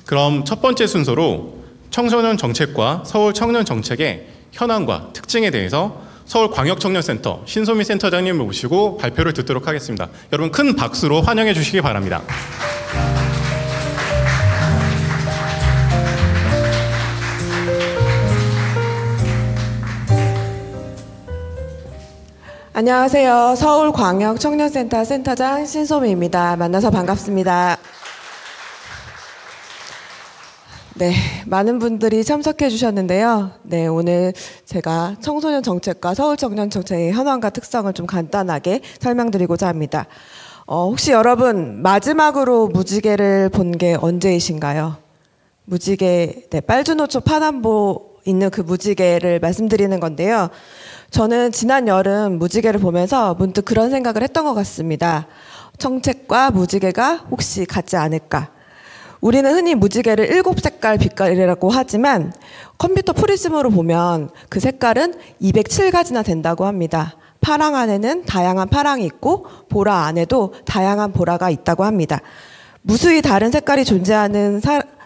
그럼 첫 번째 순서로 청소년 정책과 서울 청년 정책의 현황과 특징에 대해서 서울광역청년센터 신소미 센터장님을 모시고 발표를 듣도록 하겠습니다. 여러분 큰 박수로 환영해 주시기 바랍니다. 안녕하세요. 서울광역청년센터 센터장 신소미입니다. 만나서 반갑습니다. 네, 많은 분들이 참석해 주셨는데요. 네, 오늘 제가 청소년 정책과 서울 청년 정책의 현황과 특성을 좀 간단하게 설명드리고자 합니다. 혹시 여러분 마지막으로 무지개를 본 게 언제이신가요? 무지개, 네, 빨주노초 파남보 있는 그 무지개를 말씀드리는 건데요. 저는 지난 여름 무지개를 보면서 문득 그런 생각을 했던 것 같습니다. 정책과 무지개가 혹시 같지 않을까? 우리는 흔히 무지개를 7색깔 빛깔이라고 하지만 컴퓨터 프리즘으로 보면 그 색깔은 207가지나 된다고 합니다. 파랑 안에는 다양한 파랑이 있고 보라 안에도 다양한 보라가 있다고 합니다. 무수히 다른 색깔이 존재하는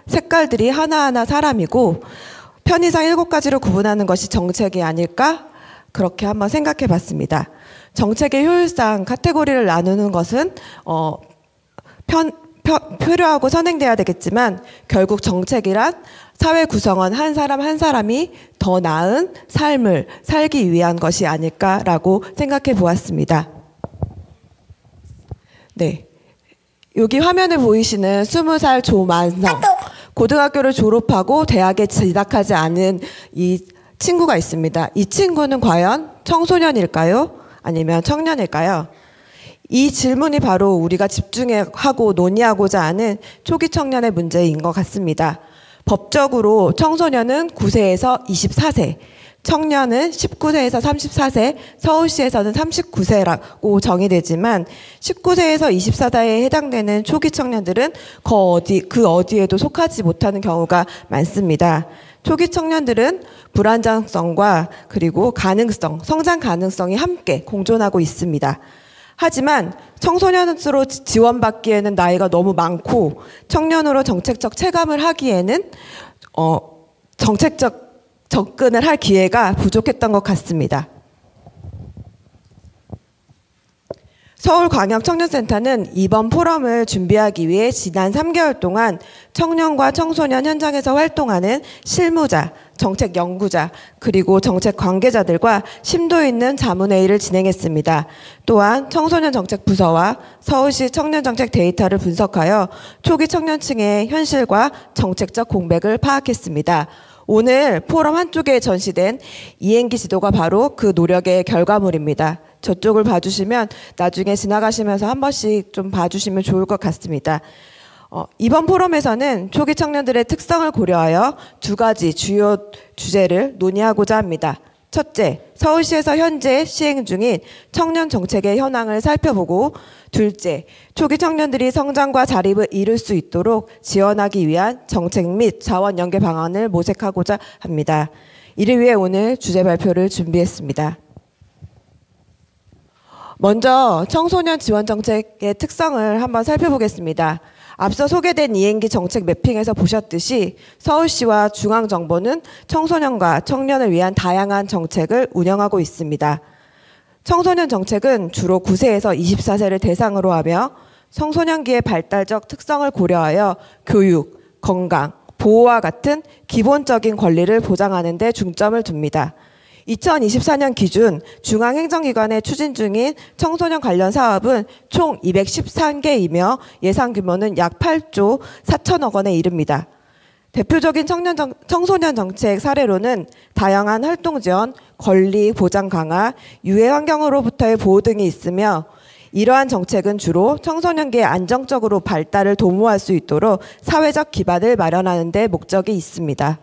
색깔들이 하나하나 사람이고 편의상 7가지로 구분하는 것이 정책이 아닐까? 그렇게 한번 생각해 봤습니다. 정책의 효율상 카테고리를 나누는 것은 필요하고 선행돼야 되겠지만 결국 정책이란 사회 구성원 한 사람 한 사람이 더 나은 삶을 살기 위한 것이 아닐까라고 생각해 보았습니다. 네, 여기 화면에 보이시는 20살 조만성, 고등학교를 졸업하고 대학에 진학하지 않은 이 친구가 있습니다. 이 친구는 과연 청소년일까요? 아니면 청년일까요? 이 질문이 바로 우리가 집중하고 논의하고자 하는 초기 청년의 문제인 것 같습니다. 법적으로 청소년은 9세에서 24세, 청년은 19세에서 34세, 서울시에서는 39세라고 정의되지만 19세에서 24세에 해당되는 초기 청년들은 그 어디에도 속하지 못하는 경우가 많습니다. 초기 청년들은 불안정성과 그리고 가능성, 성장 가능성이 함께 공존하고 있습니다. 하지만 청소년으로 지원받기에는 나이가 너무 많고 청년으로 정책적 체감을 하기에는 정책적 접근을 할 기회가 부족했던 것 같습니다. 서울광역청년센터는 이번 포럼을 준비하기 위해 지난 3개월 동안 청년과 청소년 현장에서 활동하는 실무자, 정책 연구자, 그리고 정책 관계자들과 심도 있는 자문회의를 진행했습니다. 또한 청소년 정책 부서와 서울시 청년 정책 데이터를 분석하여 초기 청년층의 현실과 정책적 공백을 파악했습니다. 오늘 포럼 한쪽에 전시된 이행기 지도가 바로 그 노력의 결과물입니다. 저쪽을 봐주시면 나중에 지나가시면서 한 번씩 좀 봐주시면 좋을 것 같습니다. 이번 포럼에서는 초기 청년들의 특성을 고려하여 2가지 주요 주제를 논의하고자 합니다. 첫째, 서울시에서 현재 시행 중인 청년 정책의 현황을 살펴보고 둘째, 초기 청년들이 성장과 자립을 이룰 수 있도록 지원하기 위한 정책 및 자원 연계 방안을 모색하고자 합니다. 이를 위해 오늘 주제 발표를 준비했습니다. 먼저 청소년 지원 정책의 특성을 한번 살펴보겠습니다. 앞서 소개된 이행기 정책 매핑에서 보셨듯이 서울시와 중앙정부는 청소년과 청년을 위한 다양한 정책을 운영하고 있습니다. 청소년 정책은 주로 9세에서 24세를 대상으로 하며 청소년기의 발달적 특성을 고려하여 교육, 건강, 보호와 같은 기본적인 권리를 보장하는 데 중점을 둡니다. 2024년 기준 중앙행정기관에 추진 중인 청소년 관련 사업은 총 213개이며 예산 규모는 약 8조 4천억 원에 이릅니다. 대표적인 청소년 정책 사례로는 다양한 활동 지원, 권리 보장 강화, 유해 환경으로부터의 보호 등이 있으며 이러한 정책은 주로 청소년기의 안정적으로 발달을 도모할 수 있도록 사회적 기반을 마련하는 데 목적이 있습니다.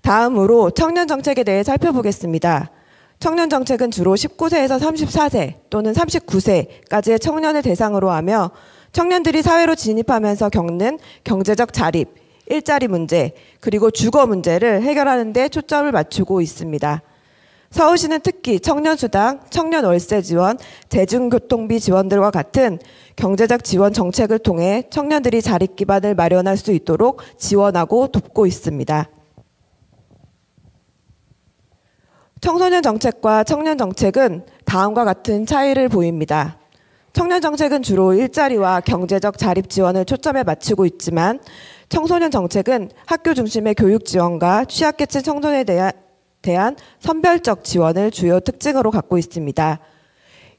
다음으로 청년 정책에 대해 살펴보겠습니다. 청년 정책은 주로 19세에서 34세 또는 39세까지의 청년을 대상으로 하며 청년들이 사회로 진입하면서 겪는 경제적 자립, 일자리 문제, 그리고 주거 문제를 해결하는 데 초점을 맞추고 있습니다. 서울시는 특히 청년수당, 청년월세 지원, 대중교통비 지원들과 같은 경제적 지원 정책을 통해 청년들이 자립 기반을 마련할 수 있도록 지원하고 돕고 있습니다. 청소년 정책과 청년 정책은 다음과 같은 차이를 보입니다. 청년 정책은 주로 일자리와 경제적 자립 지원을 초점에 맞추고 있지만 청소년 정책은 학교 중심의 교육 지원과 취약계층 청소년에 대한 선별적 지원을 주요 특징으로 갖고 있습니다.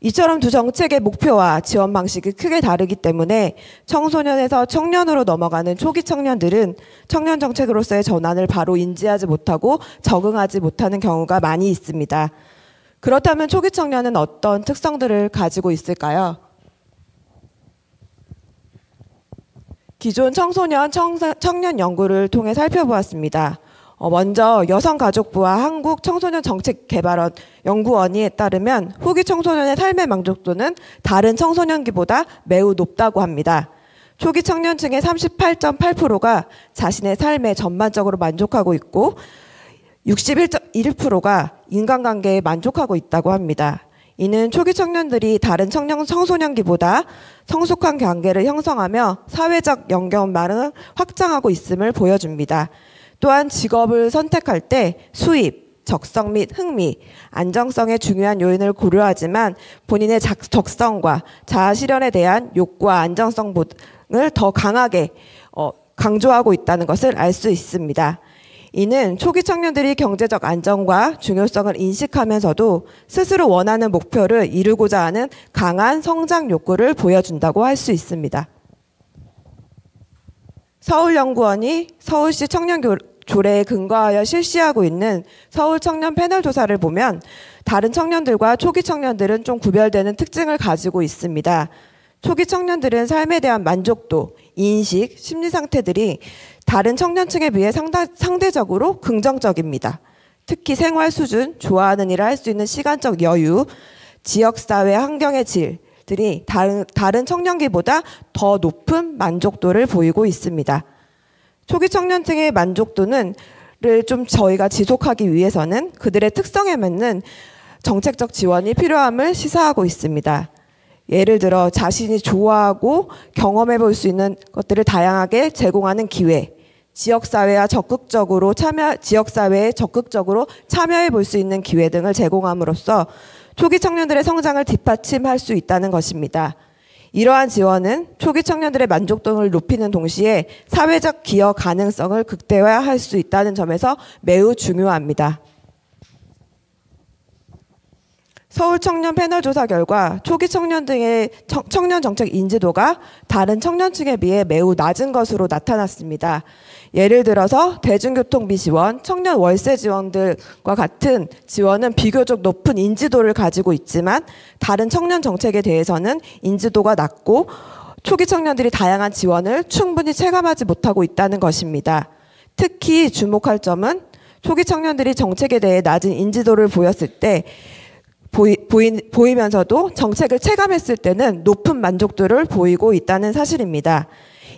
이처럼 두 정책의 목표와 지원 방식이 크게 다르기 때문에 청소년에서 청년으로 넘어가는 초기 청년들은 청년 정책으로서의 전환을 바로 인지하지 못하고 적응하지 못하는 경우가 많이 있습니다. 그렇다면 초기 청년은 어떤 특성들을 가지고 있을까요? 기존 청소년, 청년 연구를 통해 살펴보았습니다. 먼저 여성가족부와 한국청소년정책개발원 연구원에 따르면 후기 청소년의 삶의 만족도는 다른 청소년기보다 매우 높다고 합니다. 초기 청년층의 38.8%가 자신의 삶에 전반적으로 만족하고 있고 61.1%가 인간관계에 만족하고 있다고 합니다. 이는 초기 청년들이 다른 청소년기보다 성숙한 관계를 형성하며 사회적 연결망을 확장하고 있음을 보여줍니다. 또한 직업을 선택할 때 수입, 적성 및 흥미, 안정성의 중요한 요인을 고려하지만 본인의 적성과 자아실현에 대한 욕구와 안정성을 더 강하게 강조하고 있다는 것을 알 수 있습니다. 이는 초기 청년들이 경제적 안정과 중요성을 인식하면서도 스스로 원하는 목표를 이루고자 하는 강한 성장 욕구를 보여준다고 할 수 있습니다. 서울연구원이 서울시 청년조례에 근거하여 실시하고 있는 서울 청년 패널 조사를 보면 다른 청년들과 초기 청년들은 좀 구별되는 특징을 가지고 있습니다. 초기 청년들은 삶에 대한 만족도, 인식, 심리 상태들이 다른 청년층에 비해 상대적으로 긍정적입니다. 특히 생활 수준, 좋아하는 일을 할 수 있는 시간적 여유, 지역사회 환경의 질들이 다른 청년기보다 더 높은 만족도를 보이고 있습니다. 초기 청년층의 만족도를 좀 저희가 지속하기 위해서는 그들의 특성에 맞는 정책적 지원이 필요함을 시사하고 있습니다. 예를 들어 자신이 좋아하고 경험해 볼 수 있는 것들을 다양하게 제공하는 기회, 지역사회에 적극적으로 참여해 볼 수 있는 기회 등을 제공함으로써 초기 청년들의 성장을 뒷받침할 수 있다는 것입니다. 이러한 지원은 초기 청년들의 만족도를 높이는 동시에 사회적 기여 가능성을 극대화할 수 있다는 점에서 매우 중요합니다. 서울 청년 패널 조사 결과 초기 청년 등의 청년 정책 인지도가 다른 청년층에 비해 매우 낮은 것으로 나타났습니다. 예를 들어서 대중교통비 지원, 청년 월세 지원들과 같은 지원은 비교적 높은 인지도를 가지고 있지만 다른 청년 정책에 대해서는 인지도가 낮고 초기 청년들이 다양한 지원을 충분히 체감하지 못하고 있다는 것입니다. 특히 주목할 점은 초기 청년들이 정책에 대해 낮은 인지도를 보였을 때 보이면서도 정책을 체감했을 때는 높은 만족도를 보이고 있다는 사실입니다.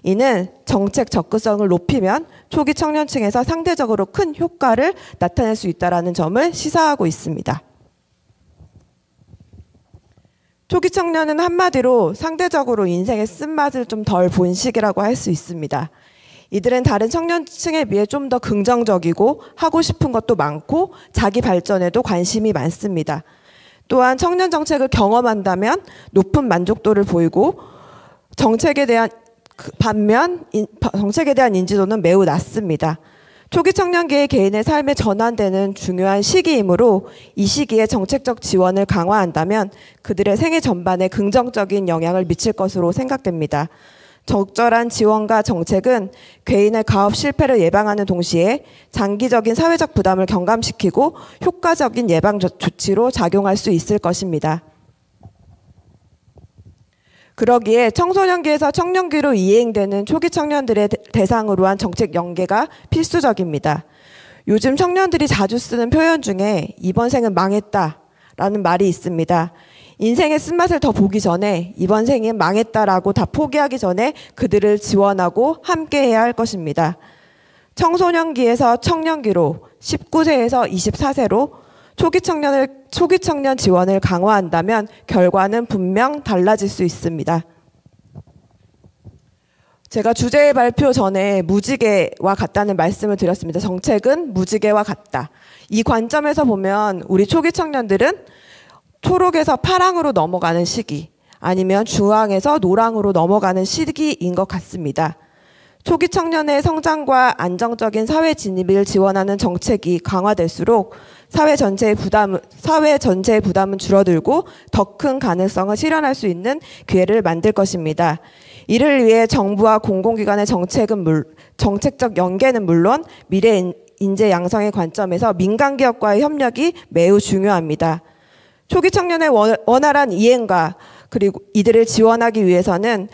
이는 정책 접근성을 높이면 초기 청년층에서 상대적으로 큰 효과를 나타낼 수 있다는 점을 시사하고 있습니다. 초기 청년은 한마디로 상대적으로 인생의 쓴맛을 좀 덜 본 시기라고 할 수 있습니다. 이들은 다른 청년층에 비해 좀 더 긍정적이고 하고 싶은 것도 많고 자기 발전에도 관심이 많습니다. 또한 청년 정책을 경험한다면 높은 만족도를 보이고 정책에 대한 인지도는 매우 낮습니다. 초기 청년기의 개인의 삶에 전환되는 중요한 시기이므로 이 시기에 정책적 지원을 강화한다면 그들의 생애 전반에 긍정적인 영향을 미칠 것으로 생각됩니다. 적절한 지원과 정책은 개인의 가업 실패를 예방하는 동시에 장기적인 사회적 부담을 경감시키고 효과적인 예방 조치로 작용할 수 있을 것입니다. 그러기에 청소년기에서 청년기로 이행되는 초기 청년들의 대상으로 한 정책 연계가 필수적입니다. 요즘 청년들이 자주 쓰는 표현 중에 이번 생은 망했다라는 말이 있습니다. 인생의 쓴맛을 더 보기 전에 이번 생은 망했다라고 다 포기하기 전에 그들을 지원하고 함께해야 할 것입니다. 청소년기에서 청년기로 19세에서 24세로 초기 청년 지원을 강화한다면 결과는 분명 달라질 수 있습니다. 제가 주제 발표 전에 무지개와 같다는 말씀을 드렸습니다. 정책은 무지개와 같다. 이 관점에서 보면 우리 초기 청년들은 초록에서 파랑으로 넘어가는 시기, 아니면 주황에서 노랑으로 넘어가는 시기인 것 같습니다. 초기 청년의 성장과 안정적인 사회 진입을 지원하는 정책이 강화될수록 사회 전체의 부담은 줄어들고 더 큰 가능성을 실현할 수 있는 기회를 만들 것입니다. 이를 위해 정부와 공공기관의 정책적 연계는 물론 미래 인재 양성의 관점에서 민간 기업과의 협력이 매우 중요합니다. 초기 청년의 원활한 이행과 그리고 이들을 지원하기 위해서는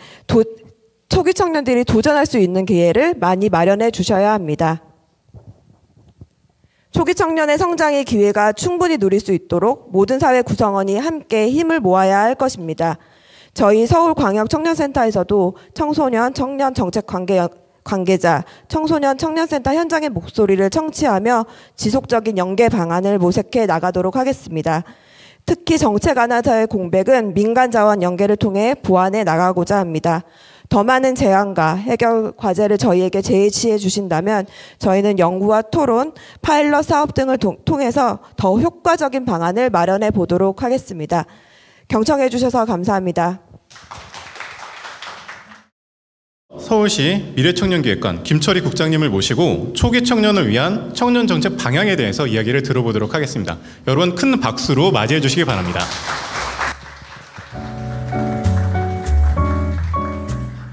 초기 청년들이 도전할 수 있는 기회를 많이 마련해 주셔야 합니다. 초기 청년의 성장의 기회가 충분히 누릴 수 있도록 모든 사회 구성원이 함께 힘을 모아야 할 것입니다. 저희 서울광역청년센터에서도 청소년, 청년 정책 관계자, 청소년 청년센터 현장의 목소리를 청취하며 지속적인 연계 방안을 모색해 나가도록 하겠습니다. 특히 정책 안에서의 공백은 민간 자원 연계를 통해 보완해 나가고자 합니다. 더 많은 제안과 해결 과제를 저희에게 제시해 주신다면 저희는 연구와 토론, 파일럿 사업 등을 통해서 더 효과적인 방안을 마련해 보도록 하겠습니다. 경청해 주셔서 감사합니다. 서울시 미래청년기획관 김철희 국장님을 모시고 초기 청년을 위한 청년 정책 방향에 대해서 이야기를 들어보도록 하겠습니다. 여러분 큰 박수로 맞이해 주시기 바랍니다.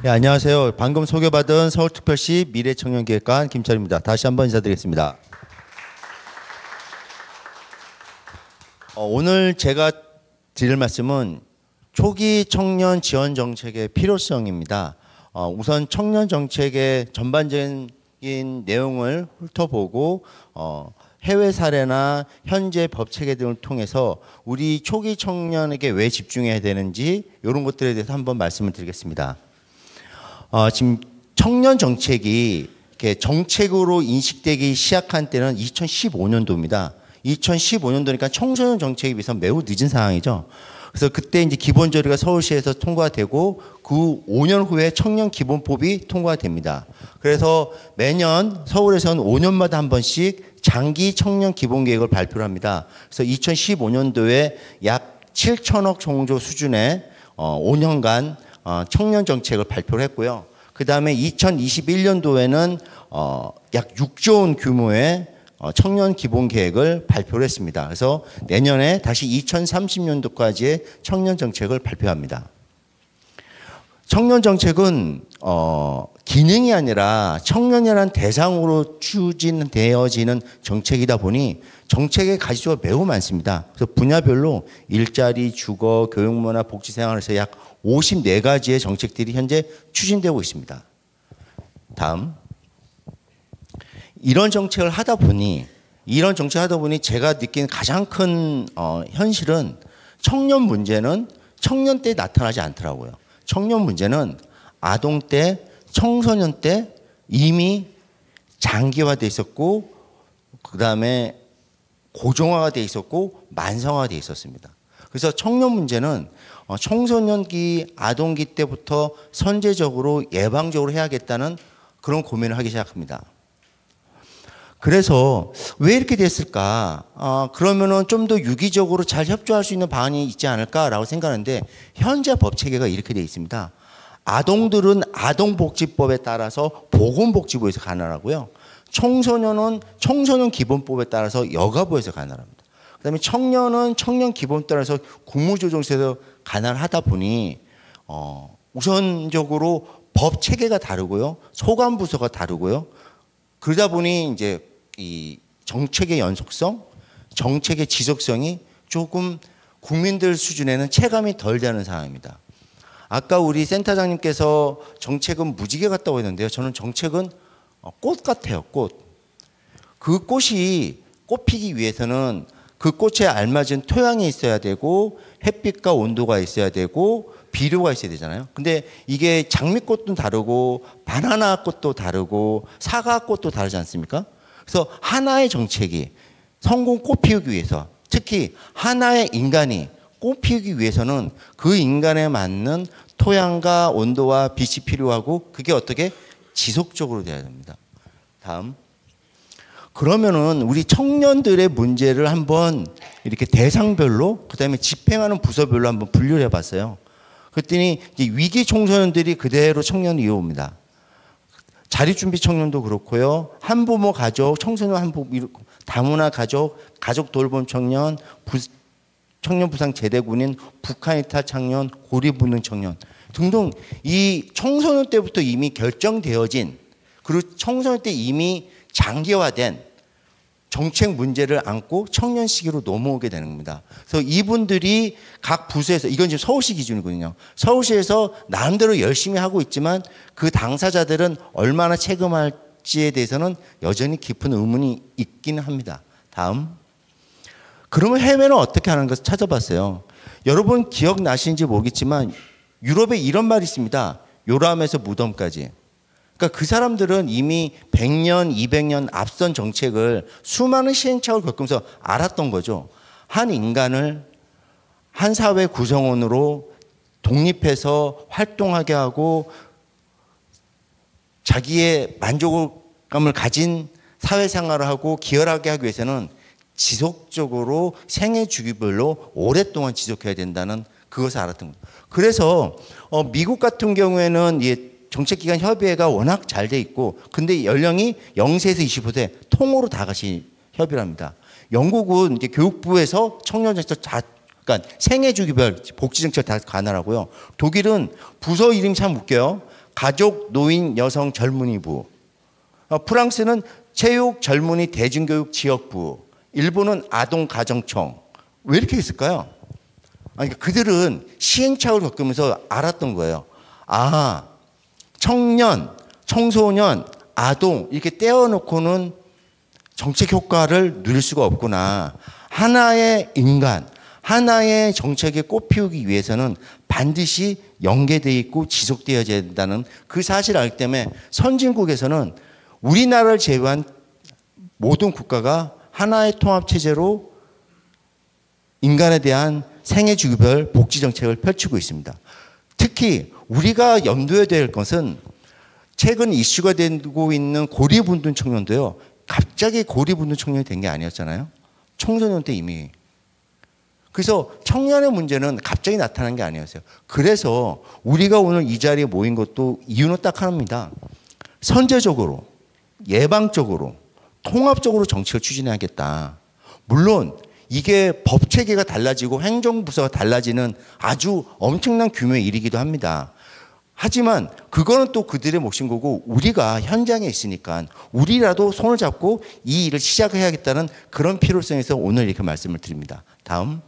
네, 안녕하세요. 방금 소개받은 서울특별시 미래청년기획관 김철희입니다. 다시 한번 인사드리겠습니다. 오늘 제가 드릴 말씀은 초기 청년 지원 정책의 필요성입니다. 우선 청년 정책의 전반적인 내용을 훑어보고 해외 사례나 현재 법 체계 등을 통해서 우리 초기 청년에게 왜 집중해야 되는지 이런 것들에 대해서 한번 말씀을 드리겠습니다. 지금 청년 정책이 이렇게 정책으로 인식되기 시작한 때는 2015년도입니다. 2015년도니까 청소년 정책에 비해서 매우 늦은 상황이죠. 그래서 그때 이제 기본조례가 서울시에서 통과되고 그 5년 후에 청년 기본법이 통과됩니다. 그래서 매년 서울에서는 5년마다 한 번씩 장기 청년 기본계획을 발표를 합니다. 그래서 2015년도에 약 7천억 정도 수준의 5년간 청년 정책을 발표를 했고요. 그 다음에 2021년도에는 약 6조 원 규모의 청년 기본 계획을 발표를 했습니다. 그래서 내년에 다시 2030년도까지의 청년 정책을 발표합니다. 청년 정책은 기능이 아니라 청년이라는 대상으로 추진되어지는 정책이다 보니 정책의 가지수가 매우 많습니다. 그래서 분야별로 일자리, 주거, 교육문화, 복지생활에서 약 54가지의 정책들이 현재 추진되고 있습니다. 다음. 이런 정책을 하다 보니 제가 느낀 가장 큰 현실은 청년 문제는 청년 때 나타나지 않더라고요. 청년 문제는 아동 때, 청소년 때 이미 장기화돼 있었고 그 다음에 고정화가 돼 있었고 만성화돼 있었습니다. 그래서 청년 문제는 청소년기, 아동기 때부터 선제적으로 예방적으로 해야겠다는 그런 고민을 하기 시작합니다. 그래서 왜 이렇게 됐을까? 그러면은 좀 더 유기적으로 잘 협조할 수 있는 방안이 있지 않을까라고 생각하는데 현재 법 체계가 이렇게 되어 있습니다. 아동들은 아동복지법에 따라서 보건복지부에서 관할하고요. 청소년은 청소년기본법에 따라서 여가부에서 관할합니다. 그다음에 청년은 청년기본법에 따라서 국무조정실에서 관할하다 보니 우선적으로 법 체계가 다르고요, 소관부서가 다르고요. 그러다 보니 이제 이 정책의 연속성, 정책의 지속성이 조금 국민들 수준에는 체감이 덜 되는 상황입니다. 아까 우리 센터장님께서 정책은 무지개 같다고 했는데요. 저는 정책은 꽃 같아요, 꽃. 그 꽃이 꽃피기 위해서는 그 꽃에 알맞은 토양이 있어야 되고 햇빛과 온도가 있어야 되고 비료가 있어야 되잖아요. 근데 이게 장미꽃도 다르고 바나나 꽃도 다르고 사과 꽃도 다르지 않습니까? 그래서 하나의 정책이 성공 꽃 피우기 위해서 특히 하나의 인간이 꽃 피우기 위해서는 그 인간에 맞는 토양과 온도와 빛이 필요하고 그게 어떻게 지속적으로 돼야 됩니다. 다음. 그러면은 우리 청년들의 문제를 한번 이렇게 대상별로 그다음에 집행하는 부서별로 한번 분류를 해봤어요. 그랬더니 위기 청소년들이 그대로 청년이 이어옵니다. 자립준비 청년도 그렇고요. 한부모 가족, 청소년 한부모, 다문화 가족, 가족 돌봄 청년, 청년 부상 제대군인, 북한 이탈 청년, 고립운동 청년 등등 이 청소년 때부터 이미 결정되어진 그리고 청소년 때 이미 장기화된 정책 문제를 안고 청년 시기로 넘어오게 되는 겁니다. 그래서 이분들이 각 부서에서 이건 지금 서울시 기준이거든요. 서울시에서 나름대로 열심히 하고 있지만 그 당사자들은 얼마나 책임할지에 대해서는 여전히 깊은 의문이 있기는 합니다. 다음. 그러면 해외는 어떻게 하는 것을 찾아봤어요. 여러분 기억나시는지 모르겠지만 유럽에 이런 말이 있습니다. 요람에서 무덤까지. 그러니까 그 사람들은 이미 100년, 200년 앞선 정책을 수많은 시행착오를 겪으면서 알았던 거죠. 한 인간을 한 사회 구성원으로 독립해서 활동하게 하고 자기의 만족감을 가진 사회생활을 하고 기여하게 하기 위해서는 지속적으로 생애 주기별로 오랫동안 지속해야 된다는 그것을 알았던 거죠. 그래서 미국 같은 경우에는 정책기관 협의회가 워낙 잘 돼 있고 근데 연령이 0세에서 25세 통으로 다 같이 협의를 합니다. 영국은 이제 교육부에서 청년정책 그러니까 생애주기별 복지정책 다 관할하고요. 독일은 부서 이름이 참 웃겨요. 가족, 노인, 여성, 젊은이부. 프랑스는 체육, 젊은이, 대중교육, 지역부. 일본은 아동가정청. 왜 이렇게 했을까요? 아니, 그들은 시행착오를 겪으면서 알았던 거예요. 아, 청년, 청소년, 아동 이렇게 떼어놓고는 정책 효과를 누릴 수가 없구나. 하나의 인간, 하나의 정책에 꽃 피우기 위해서는 반드시 연계되어 있고 지속되어야 된다는 그 사실을 알기 때문에 선진국에서는 우리나라를 제외한 모든 국가가 하나의 통합체제로 인간에 대한 생애주기별 복지정책을 펼치고 있습니다. 특히 우리가 염두에 될 것은 최근 이슈가 되고 있는 고립운동 청년도요. 갑자기 고립운동 청년이 된 게 아니었잖아요. 청소년 때 이미. 그래서 청년의 문제는 갑자기 나타난 게 아니었어요. 그래서 우리가 오늘 이 자리에 모인 것도 이유는 딱 하나입니다. 선제적으로, 예방적으로, 통합적으로 정책을 추진해야겠다. 물론 이게 법 체계가 달라지고 행정부서가 달라지는 아주 엄청난 규모의 일이기도 합니다. 하지만 그거는 또 그들의 몫인 거고 우리가 현장에 있으니까 우리라도 손을 잡고 이 일을 시작해야겠다는 그런 필요성에서 오늘 이렇게 말씀을 드립니다. 다음.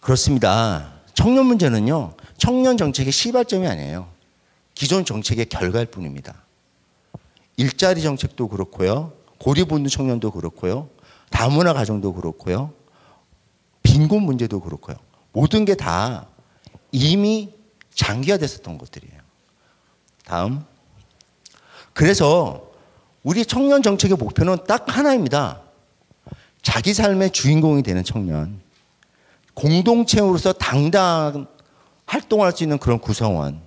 그렇습니다. 청년 문제는요. 청년 정책의 시발점이 아니에요. 기존 정책의 결과일 뿐입니다. 일자리 정책도 그렇고요. 고립운동 청년도 그렇고요. 다문화 가정도 그렇고요. 빈곤 문제도 그렇고요. 모든 게 다 이미 장기화됐었던 것들이에요. 다음. 그래서 우리 청년 정책의 목표는 딱 하나입니다. 자기 삶의 주인공이 되는 청년. 공동체로서 당당한 활동할 수 있는 그런 구성원.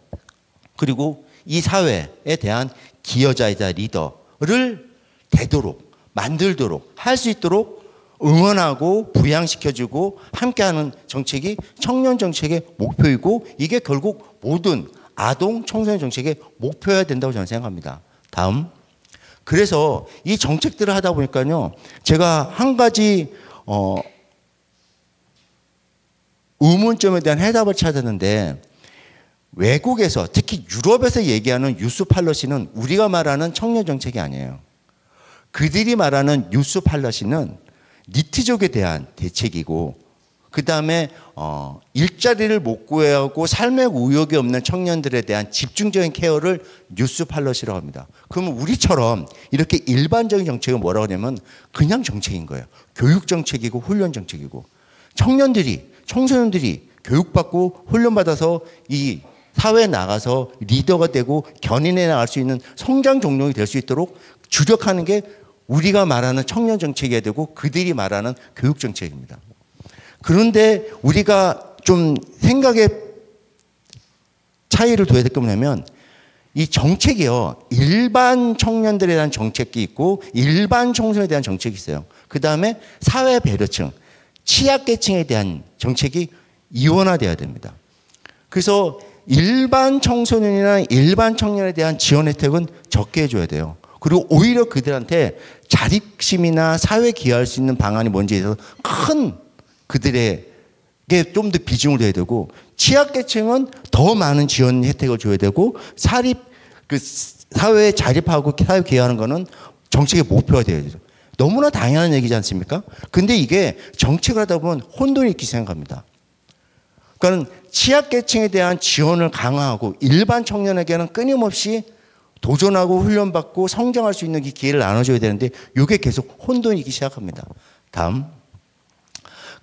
그리고 이 사회에 대한 기여자이자 리더를 되도록 만들도록 할 수 있도록 응원하고 부양시켜주고 함께하는 정책이 청년 정책의 목표이고 이게 결국 모든 아동 청소년 정책의 목표여야 된다고 저는 생각합니다. 다음. 그래서 이 정책들을 하다 보니까요. 제가 한 가지 의문점에 대한 해답을 찾았는데 외국에서 특히 유럽에서 얘기하는 유스 팔러시는 우리가 말하는 청년 정책이 아니에요. 그들이 말하는 유스 팔러시는 니트족에 대한 대책이고 그 다음에 일자리를 못 구하고 삶의 의욕이 없는 청년들에 대한 집중적인 케어를 뉴스 팔러시라고 합니다. 그러면 우리처럼 이렇게 일반적인 정책은 뭐라고 하냐면 그냥 정책인 거예요. 교육 정책이고 훈련 정책이고 청년들이 청소년들이 교육받고 훈련받아서 이 사회에 나가서 리더가 되고 견인해 나갈 수 있는 성장 종목이 될 수 있도록 주력하는 게 우리가 말하는 청년 정책이어야 되고 그들이 말하는 교육 정책입니다. 그런데 우리가 좀 생각의 차이를 둬야 될 게 뭐냐면 이 정책이요. 일반 청년들에 대한 정책이 있고 일반 청소년에 대한 정책이 있어요. 그 다음에 사회 배려층, 취약계층에 대한 정책이 이원화돼야 됩니다. 그래서 일반 청소년이나 일반 청년에 대한 지원 혜택은 적게 해줘야 돼요. 그리고 오히려 그들한테 자립심이나 사회 기여할 수 있는 방안이 뭔지에 대해서 큰 그들에게 좀 더 비중을 둬야 되고 취약계층은 더 많은 지원 혜택을 줘야 되고 사회에 자립하고 사회 기여하는 거는 정책의 목표가 되어야 되죠. 너무나 당연한 얘기지 않습니까? 근데 이게 정책을 하다 보면 혼돈이 있기 생각합니다. 그러니까 취약계층에 대한 지원을 강화하고 일반 청년에게는 끊임없이 도전하고 훈련받고 성장할 수 있는 기회를 나눠줘야 되는데 이게 계속 혼돈이 있기 시작합니다. 다음.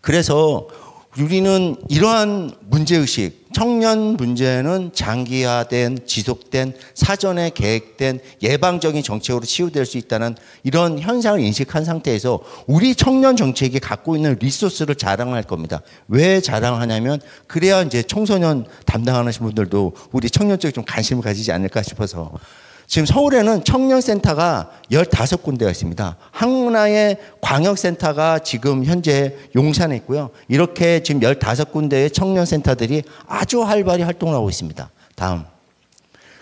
그래서 우리는 이러한 문제의식, 청년 문제는 장기화된, 지속된, 사전에 계획된 예방적인 정책으로 치유될 수 있다는 이런 현상을 인식한 상태에서 우리 청년 정책이 갖고 있는 리소스를 자랑할 겁니다. 왜 자랑하냐면 그래야 이제 청소년 담당하시는 분들도 우리 청년 쪽에 좀 관심을 가지지 않을까 싶어서 지금 서울에는 청년센터가 15군데가 있습니다. 하나의 광역센터가 지금 현재 용산에 있고요. 이렇게 지금 15군데의 청년센터들이 아주 활발히 활동을 하고 있습니다. 다음.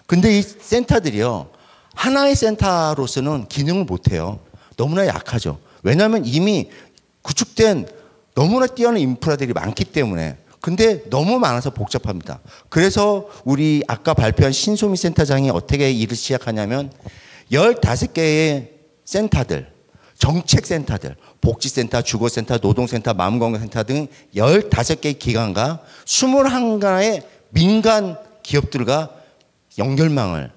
근데 이 센터들이요. 하나의 센터로서는 기능을 못해요. 너무나 약하죠. 왜냐하면 이미 구축된 너무나 뛰어난 인프라들이 많기 때문에 근데 너무 많아서 복잡합니다. 그래서 우리 아까 발표한 신소미 센터장이 어떻게 일을 시작하냐면 15개의 센터들, 정책센터들, 복지센터, 주거센터, 노동센터, 마음건강센터 등 15개의 기관과 21개의 민간 기업들과 연결망을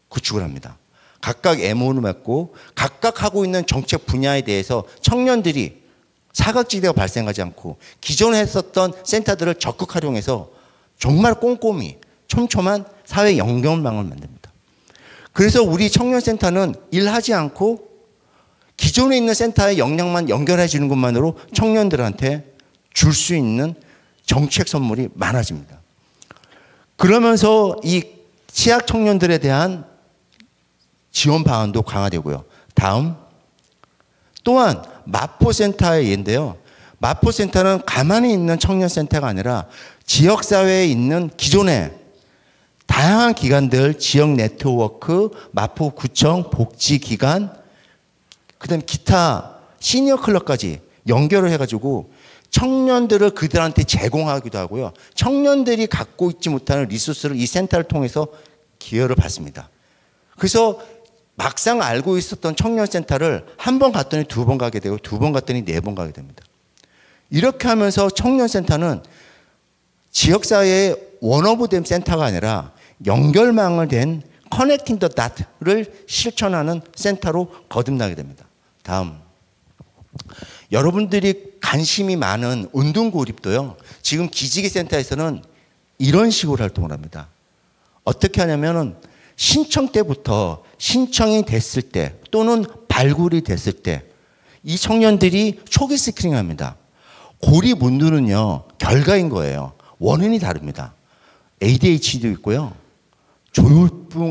구축을 합니다. 각각 MO를 맺고 각각 하고 있는 정책 분야에 대해서 청년들이 사각지대가 발생하지 않고 기존에 했었던 센터들을 적극 활용해서 정말 꼼꼼히 촘촘한 사회 연결망을 만듭니다. 그래서 우리 청년센터는 일하지 않고 기존에 있는 센터의 역량만 연결해 주는 것만으로 청년들한테 줄 수 있는 정책 선물이 많아집니다. 그러면서 이 취약 청년들에 대한 지원 방안도 강화되고요. 다음. 또한 마포센터의 예인데요. 마포센터는 가만히 있는 청년센터가 아니라 지역사회에 있는 기존의 다양한 기관들, 지역 네트워크, 마포구청, 복지기관, 그 다음에 기타 시니어 클럽까지 연결을 해가지고 청년들을 그들한테 제공하기도 하고요. 청년들이 갖고 있지 못하는 리소스를 이 센터를 통해서 기여를 받습니다. 그래서 막상 알고 있었던 청년센터를 한 번 갔더니 2번 가게 되고 2번 갔더니 4번 가게 됩니다. 이렇게 하면서 청년센터는 지역사회의 원오브댐 센터가 아니라 연결망을 된 커넥팅 더 닷을 실천하는 센터로 거듭나게 됩니다. 다음. 여러분들이 관심이 많은 운동고립도요. 지금 기지개 센터에서는 이런 식으로 활동을 합니다. 어떻게 하냐면은 신청 때부터 신청이 됐을 때 또는 발굴이 됐을 때 이 청년들이 초기 스크린을 합니다. 고립 운동은요 결과인 거예요. 원인이 다릅니다. ADHD도 있고요.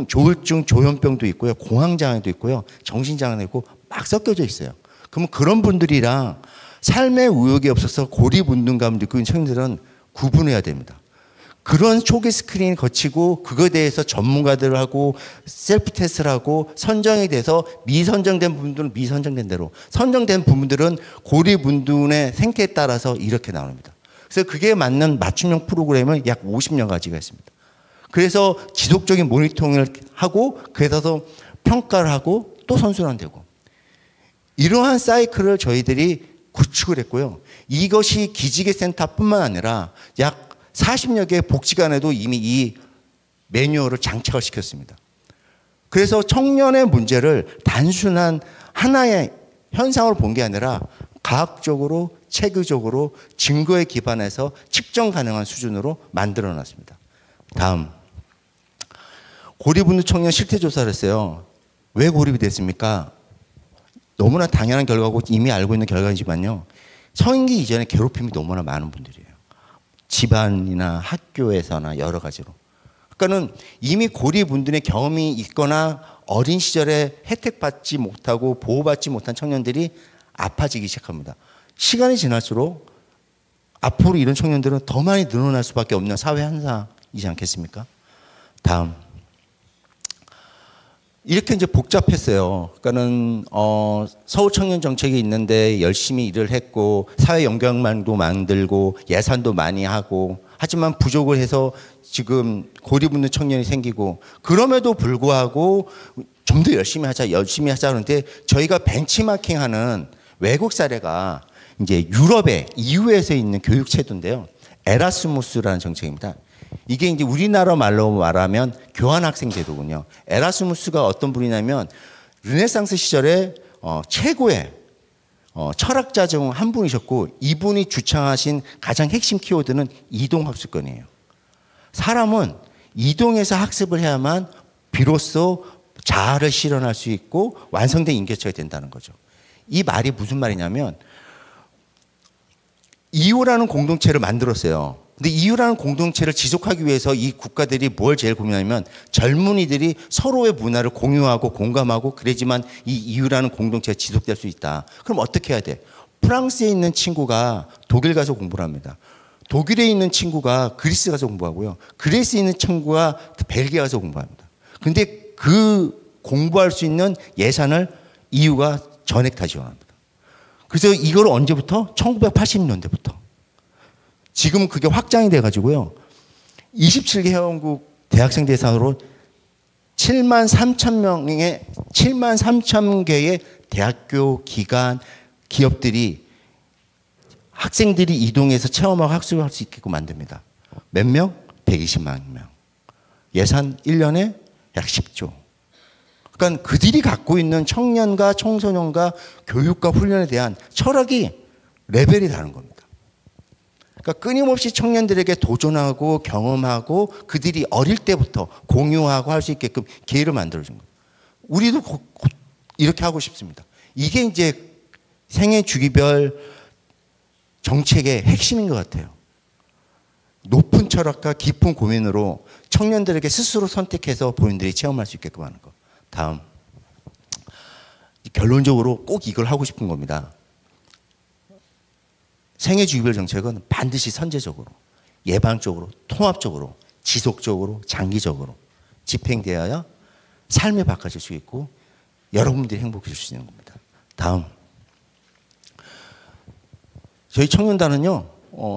조울증, 조현병도 있고요. 공황장애도 있고요. 정신장애도 있고 막 섞여져 있어요. 그러면 그런 분들이랑 삶의 의욕이 없어서 고립 운동감을 느끼는 청년들은 구분해야 됩니다. 그런 초기 스크린을 거치고 그거에 대해서 전문가들하고 셀프 테스트를 하고 선정이 돼서 미선정된 부분들은 미선정된 대로 선정된 부분들은 고립운동의 생태에 따라서 이렇게 나옵니다. 그래서 그게 맞는 맞춤형 프로그램을 약 50여 가지가 있습니다. 그래서 지속적인 모니터링을 하고 그래서 평가를 하고 또 선순환되고 이러한 사이클을 저희들이 구축을 했고요. 이것이 기지개 센터뿐만 아니라 약 40여 개의 복지관에도 이미 이 매뉴얼을 장착을 시켰습니다. 그래서 청년의 문제를 단순한 하나의 현상을 본 게 아니라 과학적으로 체계적으로 증거에 기반해서 측정 가능한 수준으로 만들어 놨습니다. 다음. 고립운동 청년 실태조사를 했어요. 왜 고립이 됐습니까? 너무나 당연한 결과고 이미 알고 있는 결과이지만요. 성인기 이전에 괴롭힘이 너무나 많은 분들이에요. 집안이나 학교에서나 여러 가지로. 그러니까는 이미 고리분들의 경험이 있거나 어린 시절에 혜택받지 못하고 보호받지 못한 청년들이 아파지기 시작합니다. 시간이 지날수록 앞으로 이런 청년들은 더 많이 늘어날 수밖에 없는 사회 현상이지 않겠습니까? 다음. 이렇게 이제 복잡했어요. 그러니까는 서울 청년 정책이 있는데 열심히 일을 했고 사회 연결망도 만들고 예산도 많이 하고 하지만 부족을 해서 지금 고립있는 청년이 생기고 그럼에도 불구하고 좀 더 열심히 하자 그러는데 저희가 벤치마킹하는 외국 사례가 이제 유럽의 EU에서 있는 교육 제도인데요. 에라스무스라는 정책입니다. 이게 이제 우리나라 말로 말하면 교환학생 제도군요. 에라스무스가 어떤 분이냐면 르네상스 시절에 최고의 철학자 중 한 분이셨고 이분이 주창하신 가장 핵심 키워드는 이동학습권이에요. 사람은 이동해서 학습을 해야만 비로소 자아를 실현할 수 있고 완성된 인격체가 된다는 거죠. 이 말이 무슨 말이냐면 EU라는 공동체를 만들었어요. 근데 EU라는 공동체를 지속하기 위해서 이 국가들이 뭘 제일 고민하냐면 젊은이들이 서로의 문화를 공유하고 공감하고 그래야지만 이 EU라는 공동체가 지속될 수 있다. 그럼 어떻게 해야 돼? 프랑스에 있는 친구가 독일 가서 공부를 합니다. 독일에 있는 친구가 그리스 가서 공부하고요. 그리스에 있는 친구가 벨기에 가서 공부합니다. 근데 그 공부할 수 있는 예산을 EU가 전액 다 지원합니다. 그래서 이걸 언제부터? 1980년대부터. 지금 그게 확장이 돼가지고요. 27개 회원국 대학생 대상으로 7만 3천 개의 대학교, 기관, 기업들이 학생들이 이동해서 체험하고 학습할 수 있게끔 만듭니다. 몇 명? 120만 명. 예산 1년에 약 10조. 그러니까 그들이 갖고 있는 청년과 청소년과 교육과 훈련에 대한 철학이 레벨이 다른 겁니다. 그러니까 끊임없이 청년들에게 도전하고 경험하고 그들이 어릴 때부터 공유하고 할 수 있게끔 기회를 만들어준 거예요. 우리도 이렇게 하고 싶습니다. 이게 이제 생애 주기별 정책의 핵심인 것 같아요. 높은 철학과 깊은 고민으로 청년들에게 스스로 선택해서 본인들이 체험할 수 있게끔 하는 것. 다음. 결론적으로 꼭 이걸 하고 싶은 겁니다. 생애 주기별 정책은 반드시 선제적으로, 예방적으로, 통합적으로, 지속적으로, 장기적으로 집행되어야 삶이 바꿔질 수 있고 여러분들이 행복해질 수 있는 겁니다. 다음. 저희 청년단은요,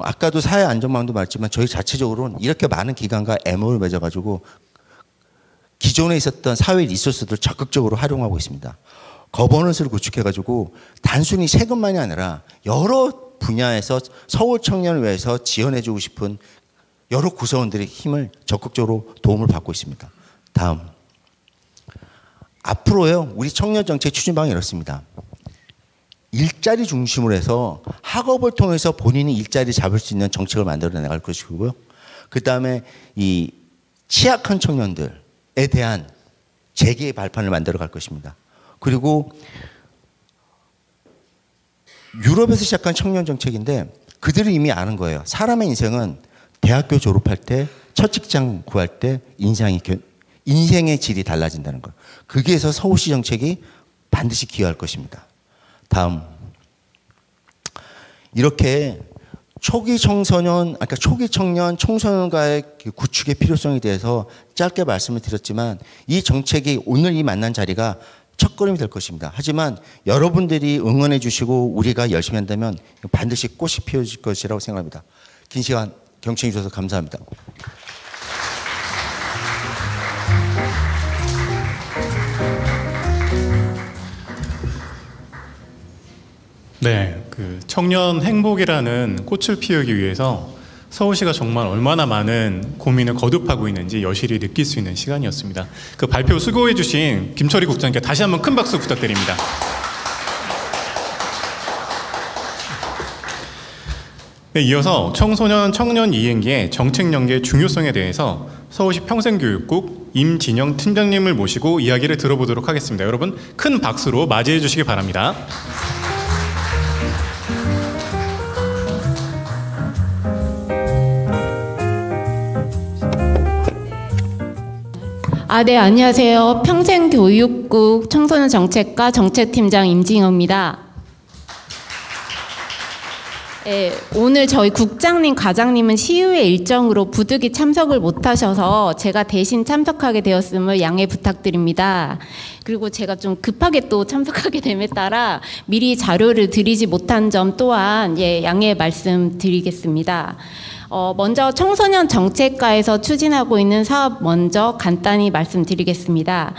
아까도 사회 안전망도 말했지만 저희 자체적으로는 이렇게 많은 기관과 MO를 맺어가지고 기존에 있었던 사회 리소스들을 적극적으로 활용하고 있습니다. 거버넌스를 구축해가지고 단순히 세금만이 아니라 여러 분야에서 서울 청년을 위해서 지원해주고 싶은 여러 구성원들의 힘을 적극적으로 도움을 받고 있습니다. 다음. 앞으로요, 우리 청년 정책 추진방이 이렇습니다. 일자리 중심으로 해서 학업을 통해서 본인이 일자리 잡을 수 있는 정책을 만들어 나갈 것이고요. 그 다음에 이 취약한 청년들에 대한 재계의 발판을 만들어 갈 것입니다. 그리고 유럽에서 시작한 청년 정책인데 그들이 이미 아는 거예요. 사람의 인생은 대학교 졸업할 때, 첫 직장 구할 때 인생의 질이 달라진다는 거. 거기에서 서울시 정책이 반드시 기여할 것입니다. 다음. 이렇게 초기 청소년, 그러니까 초기 청년, 청소년과의 구축의 필요성에 대해서 짧게 말씀을 드렸지만 이 정책이 오늘 이 만난 자리가 첫걸음이 될 것입니다. 하지만 여러분들이 응원해 주시고 우리가 열심히 한다면 반드시 꽃이 피어질 것이라고 생각합니다. 긴 시간 경청해 주셔서 감사합니다. 네, 그 청년 행복이라는 꽃을 피우기 위해서 서울시가 정말 얼마나 많은 고민을 거듭하고 있는지 여실히 느낄 수 있는 시간이었습니다. 그 발표 수고해 주신 김철희 국장님께 다시 한번 큰 박수 부탁드립니다. 네, 이어서 청소년 청년 이행기의 정책 연계의 중요성에 대해서 서울시 평생교육국 임진영 팀장님을 모시고 이야기를 들어보도록 하겠습니다. 여러분 큰 박수로 맞이해 주시기 바랍니다. 네, 안녕하세요. 평생교육국 청소년정책과 정책팀장 임진영입니다. 오늘 저희 국장님, 과장님은 시의회 일정으로 부득이 참석을 못하셔서 제가 대신 참석하게 되었음을 양해 부탁드립니다. 그리고 제가 좀 급하게 또 참석하게 됨에 따라 미리 자료를 드리지 못한 점 또한 양해 말씀드리겠습니다. 먼저 청소년 정책과에서 추진하고 있는 사업 먼저 간단히 말씀드리겠습니다.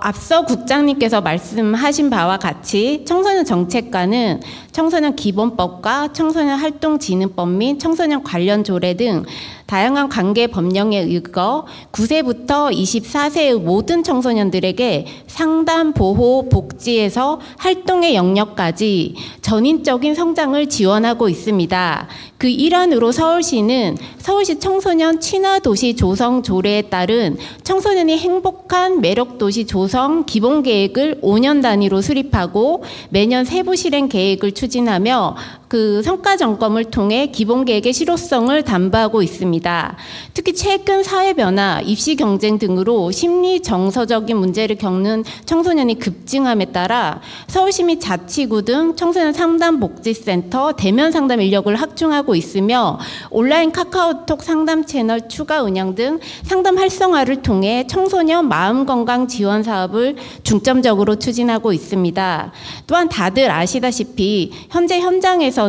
앞서 국장님께서 말씀하신 바와 같이 청소년 정책과는 청소년 기본법과 청소년 활동진흥법 및 청소년 관련 조례 등 다양한 관계 법령에 의거 9세부터 24세의 모든 청소년들에게 상담, 보호, 복지에서 활동의 영역까지 전인적인 성장을 지원하고 있습니다. 그 일환으로 서울시는 서울시 청소년 친화도시 조성 조례에 따른 청소년이 행복한 매력도시 조성 기본계획을 5년 단위로 수립하고 매년 세부 실행 계획을 추진하며 그 성과 점검을 통해 기본계획의 실효성을 담보하고 있습니다. 특히 최근 사회 변화, 입시 경쟁 등으로 심리 정서적인 문제를 겪는 청소년이 급증함에 따라 서울시 및 자치구 등 청소년 상담 복지센터 대면 상담 인력을 확충하고 있으며 온라인 카카오톡 상담 채널 추가 운영 등 상담 활성화를 통해 청소년 마음건강 지원 사업을 중점적으로 추진하고 있습니다. 또한 다들 아시다시피 현재 현장에서는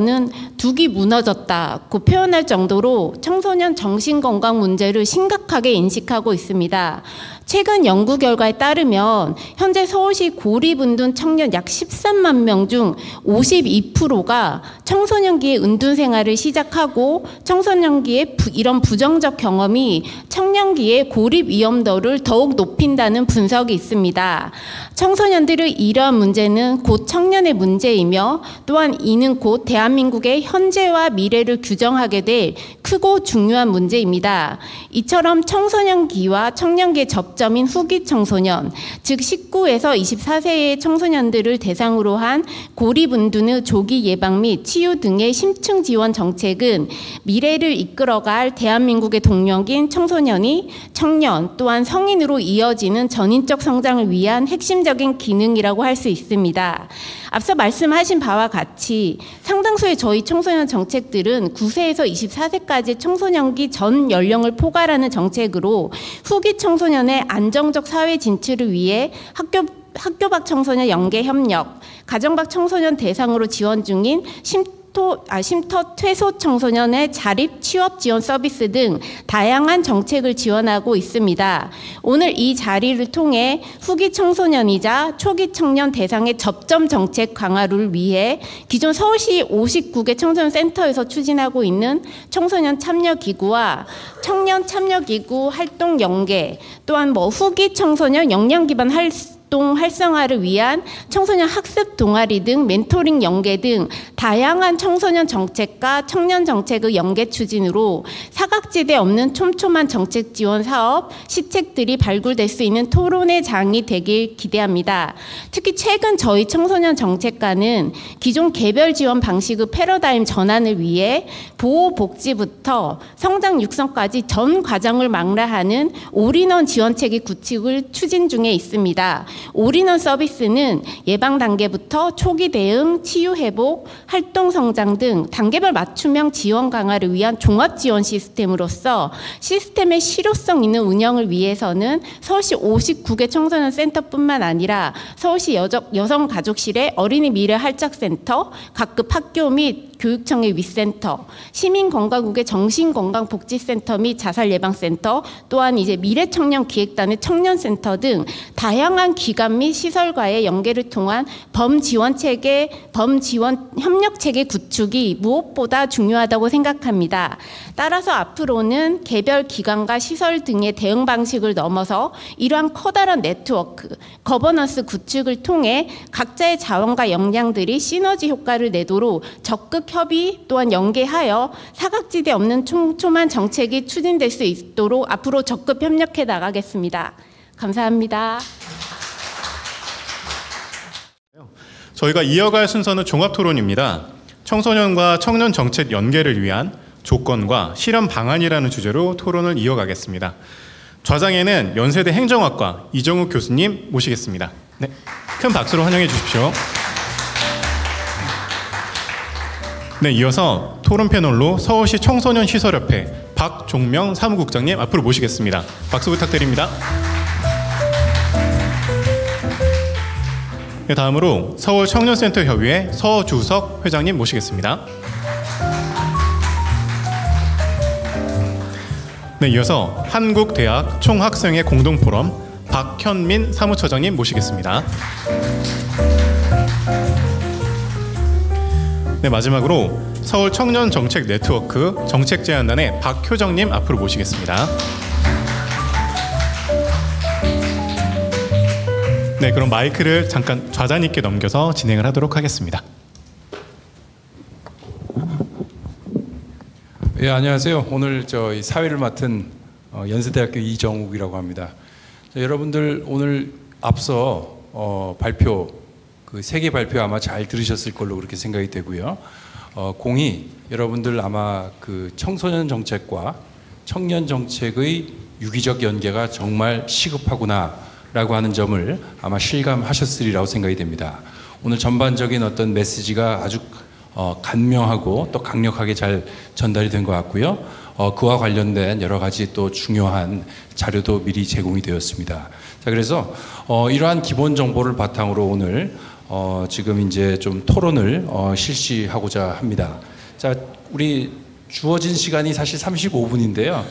둑이 무너졌다고 표현할 정도로 청소년 정신건강 문제를 심각하게 인식하고 있습니다. 최근 연구 결과에 따르면 현재 서울시 고립운둔 청년 약 13만 명 중 52%가 청소년기에 은둔 생활을 시작하고 청소년기에 이런 부정적 경험이 청년기에 고립 위험도를 더욱 높인다는 분석이 있습니다. 청소년들의 이러한 문제는 곧 청년의 문제이며 또한 이는 곧 대한민국의 현재와 미래를 규정하게 될 크고 중요한 문제입니다. 이처럼 청소년기와 청년기의 접점인 후기 청소년, 즉 19에서 24세의 청소년들을 대상으로 한 고립운둔의 조기 예방 및 치유 등의 심층 지원 정책은 미래를 이끌어갈 대한민국의 동력인 청소년이 청년 또한 성인으로 이어지는 전인적 성장을 위한 핵심적인 기능이라고 할 수 있습니다. 앞서 말씀하신 바와 같이 상당수의 저희 청소년 정책들은 9세에서 24세까지 청소년기 전 연령을 포괄하는 정책으로 후기 청소년의 안정적 사회 진출을 위해 학교 밖 청소년 연계 협력, 가정 밖 청소년 대상으로 지원 중인 쉼터 퇴소 청소년의 자립 취업 지원 서비스 등 다양한 정책을 지원하고 있습니다. 오늘 이 자리를 통해 후기 청소년이자 초기 청년 대상의 접점 정책 강화를 위해 기존 서울시 59개 청소년 센터에서 추진하고 있는 청소년 참여 기구와 청년 참여 기구 활동 연계, 또한 후기 청소년 역량 기반 활동 활성화를 위한 청소년 학습 동아리 등 멘토링 연계 등 다양한 청소년 정책과 청년 정책의 연계 추진으로 사각지대 없는 촘촘한 정책 지원 사업, 시책들이 발굴될 수 있는 토론의 장이 되길 기대합니다. 특히 최근 저희 청소년 정책과는 기존 개별 지원 방식의 패러다임 전환을 위해 보호 복지부터 성장 육성까지 전 과정을 망라하는 올인원 지원체계 구축을 추진 중에 있습니다. 올인원 서비스는 예방 단계부터 초기 대응, 치유 회복, 활동 성장 등 단계별 맞춤형 지원 강화를 위한 종합 지원 시스템으로서 시스템의 실효성 있는 운영을 위해서는 서울시 59개 청소년 센터뿐만 아니라 서울시 여성가족실의 어린이 미래 활착센터, 각급 학교 및 교육청의 윗센터, 시민건강국의 정신건강복지센터 및 자살예방센터, 또한 이제 미래청년기획단의 청년센터 등 다양한 기관 및 시설과의 연계를 통한 범지원 협력체계 구축이 무엇보다 중요하다고 생각합니다. 따라서 앞으로는 개별 기관과 시설 등의 대응 방식을 넘어서 이러한 커다란 네트워크, 거버넌스 구축을 통해 각자의 자원과 역량들이 시너지 효과를 내도록 적극 협의 또한 연계하여 사각지대 없는 촘촘한 정책이 추진될 수 있도록 앞으로 적극 협력해 나가겠습니다. 감사합니다. 저희가 이어갈 순서는 종합토론입니다. 청소년과 청년 정책 연계를 위한 조건과 실현 방안이라는 주제로 토론을 이어가겠습니다. 좌장에는 연세대 행정학과 이정욱 교수님 모시겠습니다. 네, 큰 박수로 환영해 주십시오. 네, 이어서 토론 패널로 서울시 청소년 시설협회 박종명 사무국장님 앞으로 모시겠습니다. 박수 부탁드립니다. 네, 다음으로 서울 청년센터 협의회 서주석 회장님 모시겠습니다. 네, 이어서 한국대학 총학생회 공동포럼 박현민 사무처장님 모시겠습니다. 네, 마지막으로 서울 청년 정책 네트워크 정책제안단의 박효정님 앞으로 모시겠습니다. 네, 그럼 마이크를 잠깐 좌장님께 넘겨서 진행을 하도록 하겠습니다. 예, 안녕하세요. 오늘 저희 사회를 맡은 연세대학교 이정욱이라고 합니다. 여러분들 오늘 앞서 발표 그 세 개 발표 아마 잘 들으셨을 걸로 그렇게 생각이 되고요. 공이 여러분들 아마 그 청소년 정책과 청년 정책의 유기적 연계가 정말 시급하구나라고 하는 점을 아마 실감하셨으리라고 생각이 됩니다. 오늘 전반적인 어떤 메시지가 아주 간명하고 또 강력하게 잘 전달이 된 것 같고요. 그와 관련된 여러 가지 또 중요한 자료도 미리 제공이 되었습니다. 자, 그래서 이러한 기본 정보를 바탕으로 오늘 지금 이제 좀 토론을 실시하고자 합니다. 자, 우리 주어진 시간이 사실 35분인데요.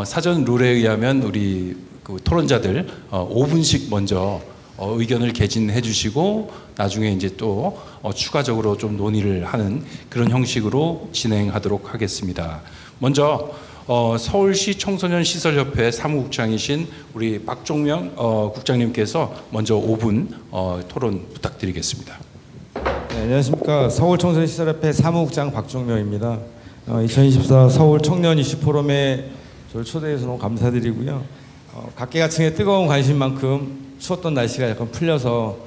사전 룰에 의하면 우리 그 토론자들 5분씩 먼저 의견을 개진해 주시고 나중에 이제 또 추가적으로 좀 논의를 하는 그런 형식으로 진행하도록 하겠습니다. 먼저 서울시 청소년시설협회 사무국장이신 우리 박종명 국장님께서 먼저 5분 토론 부탁드리겠습니다. 네, 안녕하십니까. 서울청소년시설협회 사무국장 박종명입니다. 2024 서울 청년 이슈 포럼에 저를 초대해 주셔서 너무 감사드리고요. 각계각층의 뜨거운 관심만큼 추웠던 날씨가 약간 풀려서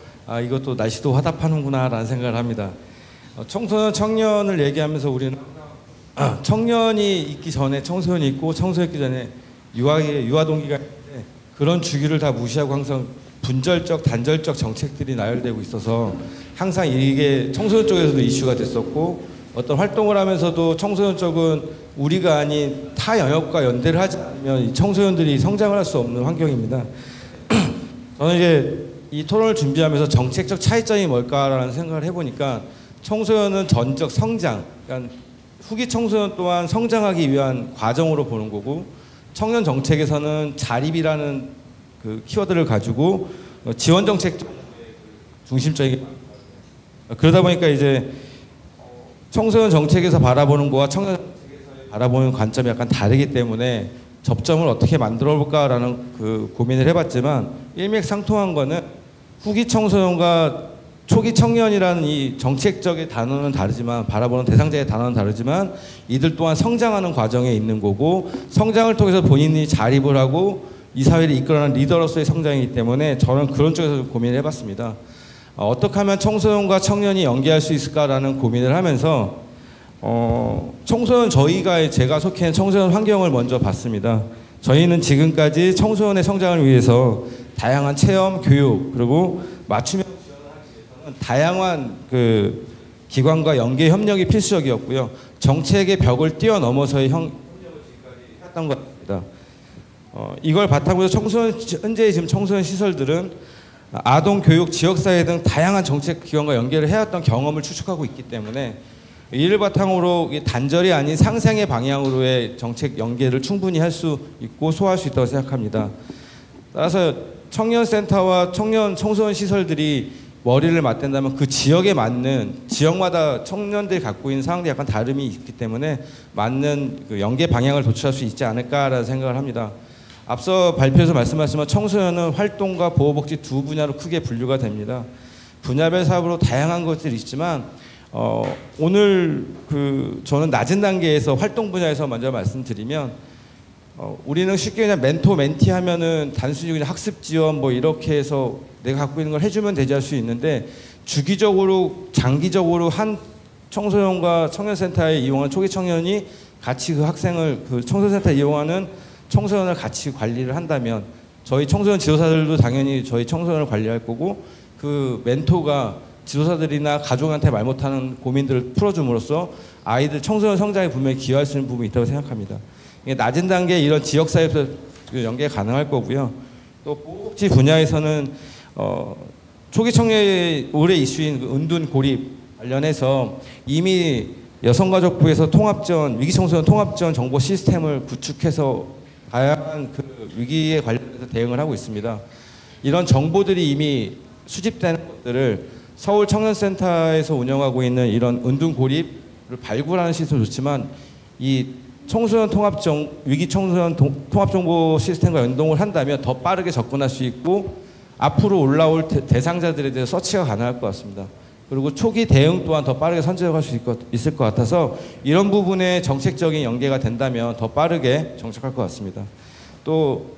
이것도 날씨도 화답하는구나 라는 생각을 합니다. 청소년 청년을 얘기하면서 우리는 청년이 있기 전에 청소년이 있고 청소년이 있기 전에 유아 동기가 있는데 그런 주기를 다 무시하고 항상 분절적 단절적 정책들이 나열되고 있어서 항상 이게 청소년 쪽에서도 이슈가 됐었고 어떤 활동을 하면서도 청소년 쪽은 우리가 아닌 타 영역과 연대를 하지 않으면 청소년들이 성장을 할 수 없는 환경입니다. 저는 이제 이 토론을 준비하면서 정책적 차이점이 뭘까라는 생각을 해보니까 청소년은 전적 성장, 그러니까 후기 청소년 또한 성장하기 위한 과정으로 보는 거고 청년 정책에서는 자립이라는 그 키워드를 가지고 지원 정책 중심적인 그러다 보니까 이제 청소년 정책에서 바라보는 거와 청년 정책에서 바라보는 관점이 약간 다르기 때문에 접점을 어떻게 만들어 볼까라는 그 고민을 해봤지만 일맥상통한 거는 후기 청소년과 초기 청년이라는 이 정책적인 단어는 다르지만 바라보는 대상자의 단어는 다르지만 이들 또한 성장하는 과정에 있는 거고 성장을 통해서 본인이 자립을 하고 이 사회를 이끌어가는 리더로서의 성장이기 때문에 저는 그런 쪽에서 고민을 해봤습니다. 어떻게 하면 청소년과 청년이 연계할 수 있을까라는 고민을 하면서 청소년 제가 속해 있는 청소년 환경을 먼저 봤습니다. 저희는 지금까지 청소년의 성장을 위해서 다양한 체험, 교육 그리고 맞춤형 다양한 그 기관과 연계 협력이 필수적이었고요. 정책의 벽을 뛰어넘어서의 협력을 지금까지 했던 것 같습니다. 이걸 바탕으로 현재 지금 청소년 시설들은 아동 교육, 지역사회 등 다양한 정책 기관과 연계를 해왔던 경험을 추측하고 있기 때문에 이를 바탕으로 단절이 아닌 상생의 방향으로의 정책 연계를 충분히 할 수 있고 소화할 수 있다고 생각합니다. 따라서 청년센터와 청소년 시설들이 머리를 맞댄다면 그 지역에 맞는 지역마다 청년들이 갖고 있는 상황도 약간 다름이 있기 때문에 맞는 그 연계 방향을 도출할 수 있지 않을까라는 생각을 합니다. 앞서 발표에서 말씀하셨지만 청소년은 활동과 보호복지 두 분야로 크게 분류가 됩니다. 분야별 사업으로 다양한 것들이 있지만 오늘 저는 낮은 단계에서 활동 분야에서 먼저 말씀드리면 우리는 쉽게 그냥 멘토 멘티 하면은 단순히 그냥 학습 지원 뭐 이렇게 해서 내가 갖고 있는 걸 해주면 되지 할 수 있는데 주기적으로 장기적으로 한 청소년과 청년센터에 이용한 초기 청년이 같이 그 학생을 그 청소년센터 이용하는 청소년을 같이 관리를 한다면 저희 청소년 지도사들도 당연히 저희 청소년을 관리할 거고 그 멘토가 지도사들이나 가족한테 말 못하는 고민들을 풀어줌으로써 아이들 청소년 성장에 분명히 기여할 수 있는 부분이 있다고 생각합니다. 낮은 단계 이런 지역사회에서 연계 가능할 거고요. 또 보호복지 분야에서는 초기 청년의 올해 이슈인 은둔 고립 관련해서 이미 여성가족부에서 위기청소년 통합지원 정보 시스템을 구축해서 다양한 그 위기에 관련해서 대응을 하고 있습니다. 이런 정보들이 이미 수집되는 것들을 서울 청년센터에서 운영하고 있는 이런 은둔 고립을 발굴하는 시스템은 좋지만 이 청소년 위기 청소년 통합 정보 시스템과 연동을 한다면 더 빠르게 접근할 수 있고 앞으로 올라올 대상자들에 대해서 서치가 가능할 것 같습니다. 그리고 초기 대응 또한 더 빠르게 선제할 수 있을 것 같아서 이런 부분에 정책적인 연계가 된다면 더 빠르게 정착할 것 같습니다. 또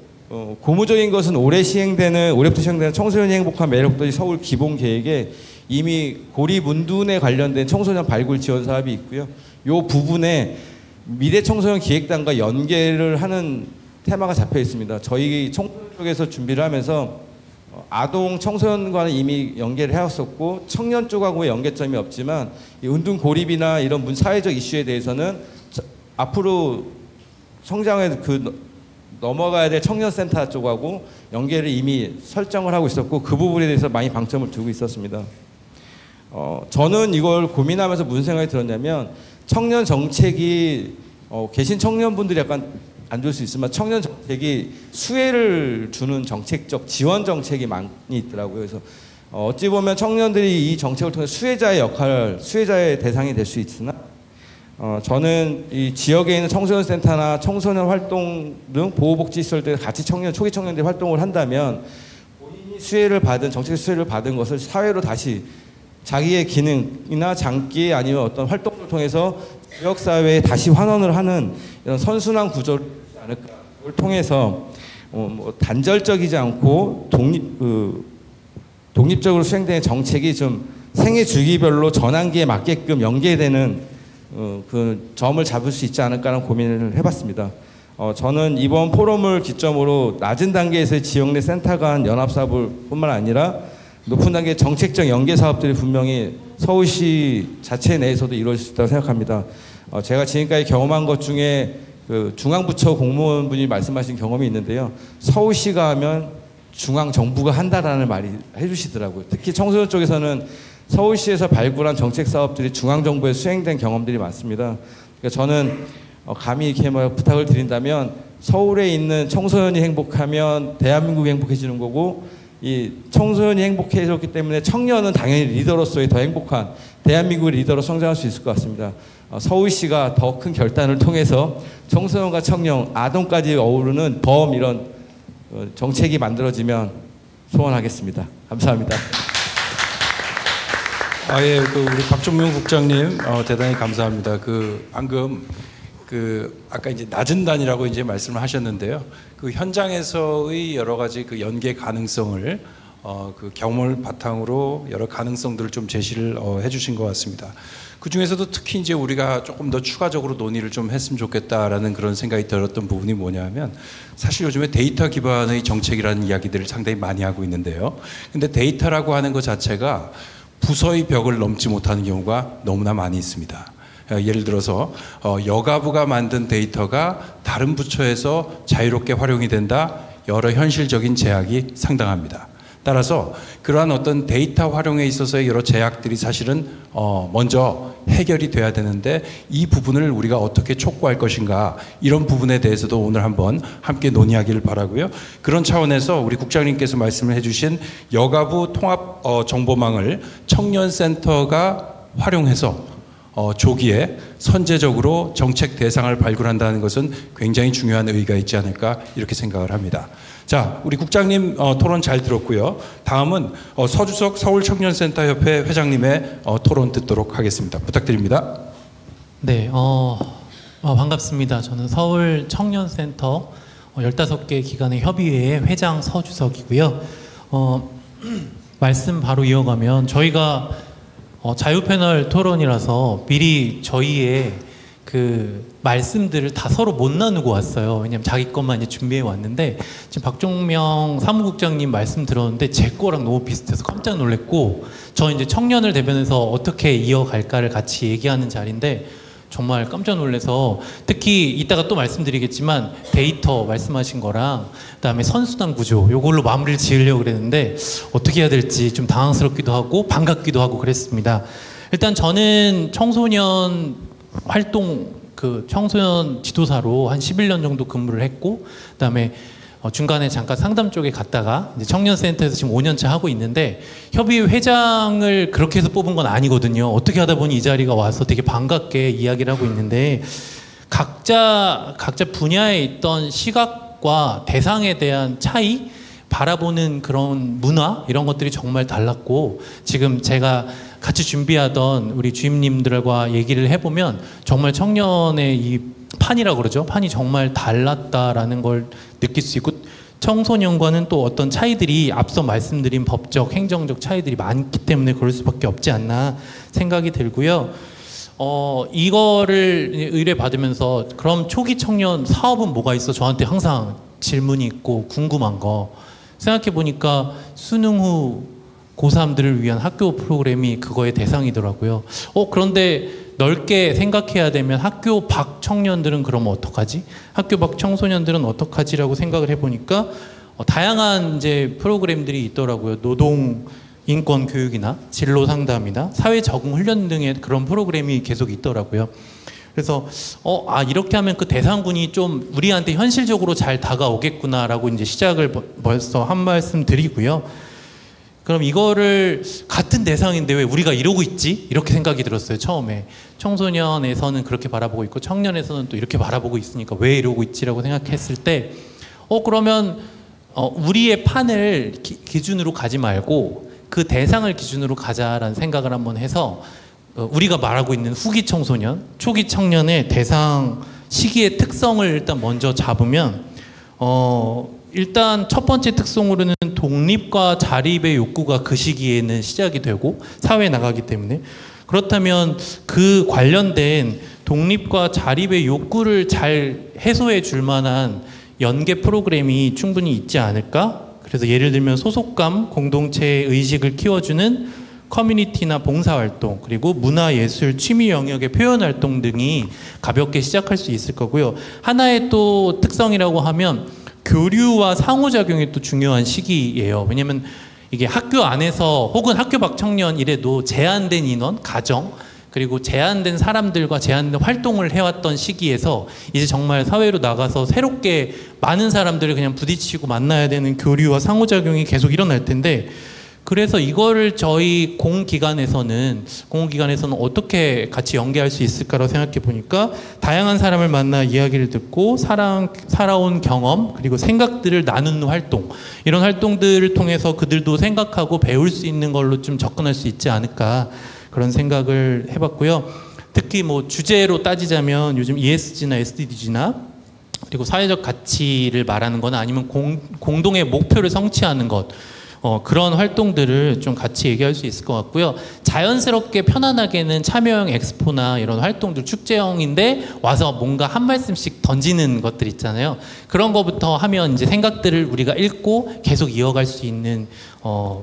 고무적인 것은 올해부터 시행되는 청소년이 행복한 매력도시 서울 기본 계획에 이미 고립 은둔에 관련된 청소년 발굴 지원 사업이 있고요. 이 부분에 미래 청소년 기획단과 연계를 하는 테마가 잡혀 있습니다. 저희 청소년 쪽에서 준비를 하면서 아동 청소년과는 이미 연계를 해왔었고 청년 쪽하고의 연계점이 없지만 이 은둔 고립이나 이런 사회적 이슈에 대해서는 앞으로 성장에 넘어가야 될 청년센터 쪽하고 연계를 이미 설정을 하고 있었고 그 부분에 대해서 많이 방점을 두고 있었습니다. 저는 이걸 고민하면서 무슨 생각이 들었냐면 청년 정책이 계신 청년분들이 약간 안 좋을 수 있지만 청년 정책이 수혜를 주는 정책적 지원 정책이 많이 있더라고요. 그래서 어찌 보면 청년들이 이 정책을 통해 수혜자의 대상이 될 수 있으나 저는 이 지역에 있는 청소년센터나 청소년 활동 등 보호복지시설들 같이 초기 청년들이 활동을 한다면 본인이 정책 수혜를 받은 것을 사회로 다시 자기의 기능이나 장기 아니면 어떤 활동을 통해서 지역사회에 다시 환원을 하는 이런 선순환 구조를 하지 않을까. 그걸 통해서 단절적이지 않고 독립적으로 수행되는 정책이 좀 생애 주기별로 전환기에 맞게끔 연계되는 그 점을 잡을 수 있지 않을까라는 고민을 해봤습니다. 저는 이번 포럼을 기점으로 낮은 단계에서의 지역 내 센터 간 연합사업을 뿐만 아니라 높은 단계 정책적 연계 사업들이 분명히 서울시 자체 내에서도 이루어질 수 있다고 생각합니다. 제가 지금까지 경험한 것 중에 그 중앙부처 공무원분이 말씀하신 경험이 있는데요. 서울시가 하면 중앙정부가 한다라는 말이 해주시더라고요. 특히 청소년 쪽에서는 서울시에서 발굴한 정책 사업들이 중앙정부에 수행된 경험들이 많습니다. 그러니까 저는 감히 이렇게 부탁을 드린다면 서울에 있는 청소년이 행복하면 대한민국이 행복해지는 거고 이 청소년이 행복해졌기 때문에 청년은 당연히 리더로서의 더 행복한 대한민국의 리더로 성장할 수 있을 것 같습니다. 서울시가 더 큰 결단을 통해서 청소년과 청년, 아동까지 어우르는 이런 정책이 만들어지면 소원하겠습니다. 감사합니다. 예, 우리 박종명 국장님 대단히 감사합니다. 방금 아까 이제 낮은 단위라고 이제 말씀을 하셨는데요. 그 현장에서의 여러 가지 그 연계 가능성을 그 경험을 바탕으로 여러 가능성들을 좀 제시를 해주신 것 같습니다. 그 중에서도 특히 이제 우리가 조금 더 추가적으로 논의를 좀 했으면 좋겠다라는 그런 생각이 들었던 부분이 뭐냐면 사실 요즘에 데이터 기반의 정책이라는 이야기들을 상당히 많이 하고 있는데요. 근데 데이터라고 하는 것 자체가 부서의 벽을 넘지 못하는 경우가 너무나 많이 있습니다. 예를 들어서 여가부가 만든 데이터가 다른 부처에서 자유롭게 활용이 된다. 여러 현실적인 제약이 상당합니다. 따라서 그러한 어떤 데이터 활용에 있어서의 여러 제약들이 사실은 먼저 해결이 돼야 되는데 이 부분을 우리가 어떻게 촉구할 것인가 이런 부분에 대해서도 오늘 한번 함께 논의하기를 바라고요. 그런 차원에서 우리 국장님께서 말씀을 해주신 여가부 통합 정보망을 청년센터가 활용해서 조기에 선제적으로 정책 대상을 발굴한다는 것은 굉장히 중요한 의의가 있지 않을까 이렇게 생각을 합니다. 자, 우리 국장님 토론 잘 들었고요. 다음은 서주석 서울청년센터협회 회장님의 토론 듣도록 하겠습니다. 부탁드립니다. 네, 반갑습니다. 저는 서울청년센터 15개 기관의 협의회의 회장 서주석이고요. 말씀 바로 이어가면 저희가 자유패널 토론이라서 미리 저희의 그 말씀들을 다 서로 못 나누고 왔어요. 왜냐면 자기 것만 이제 준비해 왔는데 지금 박종명 사무국장님 말씀 들었는데 제 거랑 너무 비슷해서 깜짝 놀랐고, 저 이제 청년을 대변해서 어떻게 이어갈까를 같이 얘기하는 자리인데 정말 깜짝 놀라서, 특히 이따가 또 말씀드리겠지만 데이터 말씀하신 거랑 그다음에 선순환 구조 요걸로 마무리를 지으려고 그랬는데 어떻게 해야 될지 좀 당황스럽기도 하고 반갑기도 하고 그랬습니다. 일단 저는 청소년 활동 청소년 지도사로 한 11년 정도 근무를 했고, 그다음에 중간에 잠깐 상담 쪽에 갔다가 이제 청년센터에서 지금 5년차 하고 있는데, 협의회 회장을 그렇게 해서 뽑은 건 아니거든요. 어떻게 하다 보니 이 자리가 와서 되게 반갑게 이야기를 하고 있는데, 각자 분야에 있던 시각과 대상에 대한 차이, 바라보는 그런 문화 이런 것들이 정말 달랐고, 지금 제가 같이 준비하던 우리 주임님들과 얘기를 해보면 정말 청년의 이 판이라고 그러죠. 판이 정말 달랐다라는 걸 느낄 수 있고, 청소년과는 또 어떤 차이들이 앞서 말씀드린 법적, 행정적 차이들이 많기 때문에 그럴 수밖에 없지 않나 생각이 들고요. 이거를 의뢰받으면서 그럼 초기 청년 사업은 뭐가 있어? 저한테 항상 질문이 있고 궁금한 거. 생각해 보니까 수능 후 고3들을 위한 학교 프로그램이 그거의 대상이더라고요. 그런데 넓게 생각해야 되면 학교 밖 청년들은 그러면 어떡하지? 학교 밖 청소년들은 어떡하지라고 생각을 해보니까 다양한 이제 프로그램들이 있더라고요. 노동 인권 교육이나 진로 상담이나 사회 적응 훈련 등의 그런 프로그램이 계속 있더라고요. 그래서 이렇게 하면 그 대상군이 좀 우리한테 현실적으로 잘 다가오겠구나라고 이제 시작을 벌써 한 말씀 드리고요. 그럼 이거를 같은 대상인데 왜 우리가 이러고 있지? 이렇게 생각이 들었어요, 처음에. 청소년에서는 그렇게 바라보고 있고 청년에서는 또 이렇게 바라보고 있으니까 왜 이러고 있지라고 생각했을 때 그러면 우리의 판을 기준으로 가지 말고 그 대상을 기준으로 가자라는 생각을 한번 해서 우리가 말하고 있는 후기 청소년, 초기 청년의 대상 시기의 특성을 일단 먼저 잡으면 일단 첫 번째 특성으로는 독립과 자립의 욕구가 그 시기에는 시작이 되고 사회에 나가기 때문에, 그렇다면 그 관련된 독립과 자립의 욕구를 잘 해소해 줄 만한 연계 프로그램이 충분히 있지 않을까? 그래서 예를 들면 소속감, 공동체의 의식을 키워주는 커뮤니티나 봉사활동, 그리고 문화예술, 취미 영역의 표현활동 등이 가볍게 시작할 수 있을 거고요. 하나의 또 특성이라고 하면 교류와 상호작용이 또 중요한 시기예요. 왜냐면 이게 학교 안에서 혹은 학교 밖 청년이래도 제한된 인원, 가정, 그리고 제한된 사람들과 제한된 활동을 해왔던 시기에서 이제 정말 사회로 나가서 새롭게 많은 사람들을 그냥 부딪히고 만나야 되는 교류와 상호작용이 계속 일어날 텐데, 그래서 이거를 저희 공공기관에서는 어떻게 같이 연계할 수 있을까라고 생각해 보니까 다양한 사람을 만나 이야기를 듣고 살아온 경험 그리고 생각들을 나누는 활동, 이런 활동들을 통해서 그들도 생각하고 배울 수 있는 걸로 좀 접근할 수 있지 않을까, 그런 생각을 해봤고요. 특히 뭐 주제로 따지자면 요즘 ESG나 SDG나 그리고 사회적 가치를 말하는 거나 아니면 공동의 목표를 성취하는 것, 그런 활동들을 좀 같이 얘기할 수 있을 것 같고요. 자연스럽게 편안하게는 참여형 엑스포나 이런 활동들, 축제형인데 와서 뭔가 한 말씀씩 던지는 것들 있잖아요. 그런 거부터 하면 이제 생각들을 우리가 읽고 계속 이어갈 수 있는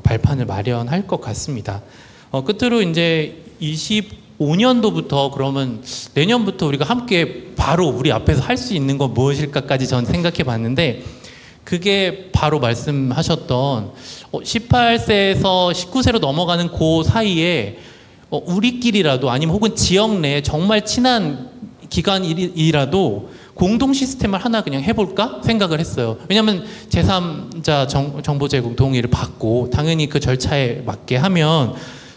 발판을 마련할 것 같습니다. 끝으로 이제 25년도부터 그러면 내년부터 우리가 함께 바로 우리 앞에서 할 수 있는 건 무엇일까까지 전 생각해 봤는데, 그게 바로 말씀하셨던 18세에서 19세로 넘어가는 그 사이에 우리끼리라도 아니면 혹은 지역 내에 정말 친한 기관이라도 공동 시스템을 하나 그냥 해볼까 생각을 했어요. 왜냐하면 제3자 정보 제공 동의를 받고 당연히 그 절차에 맞게 하면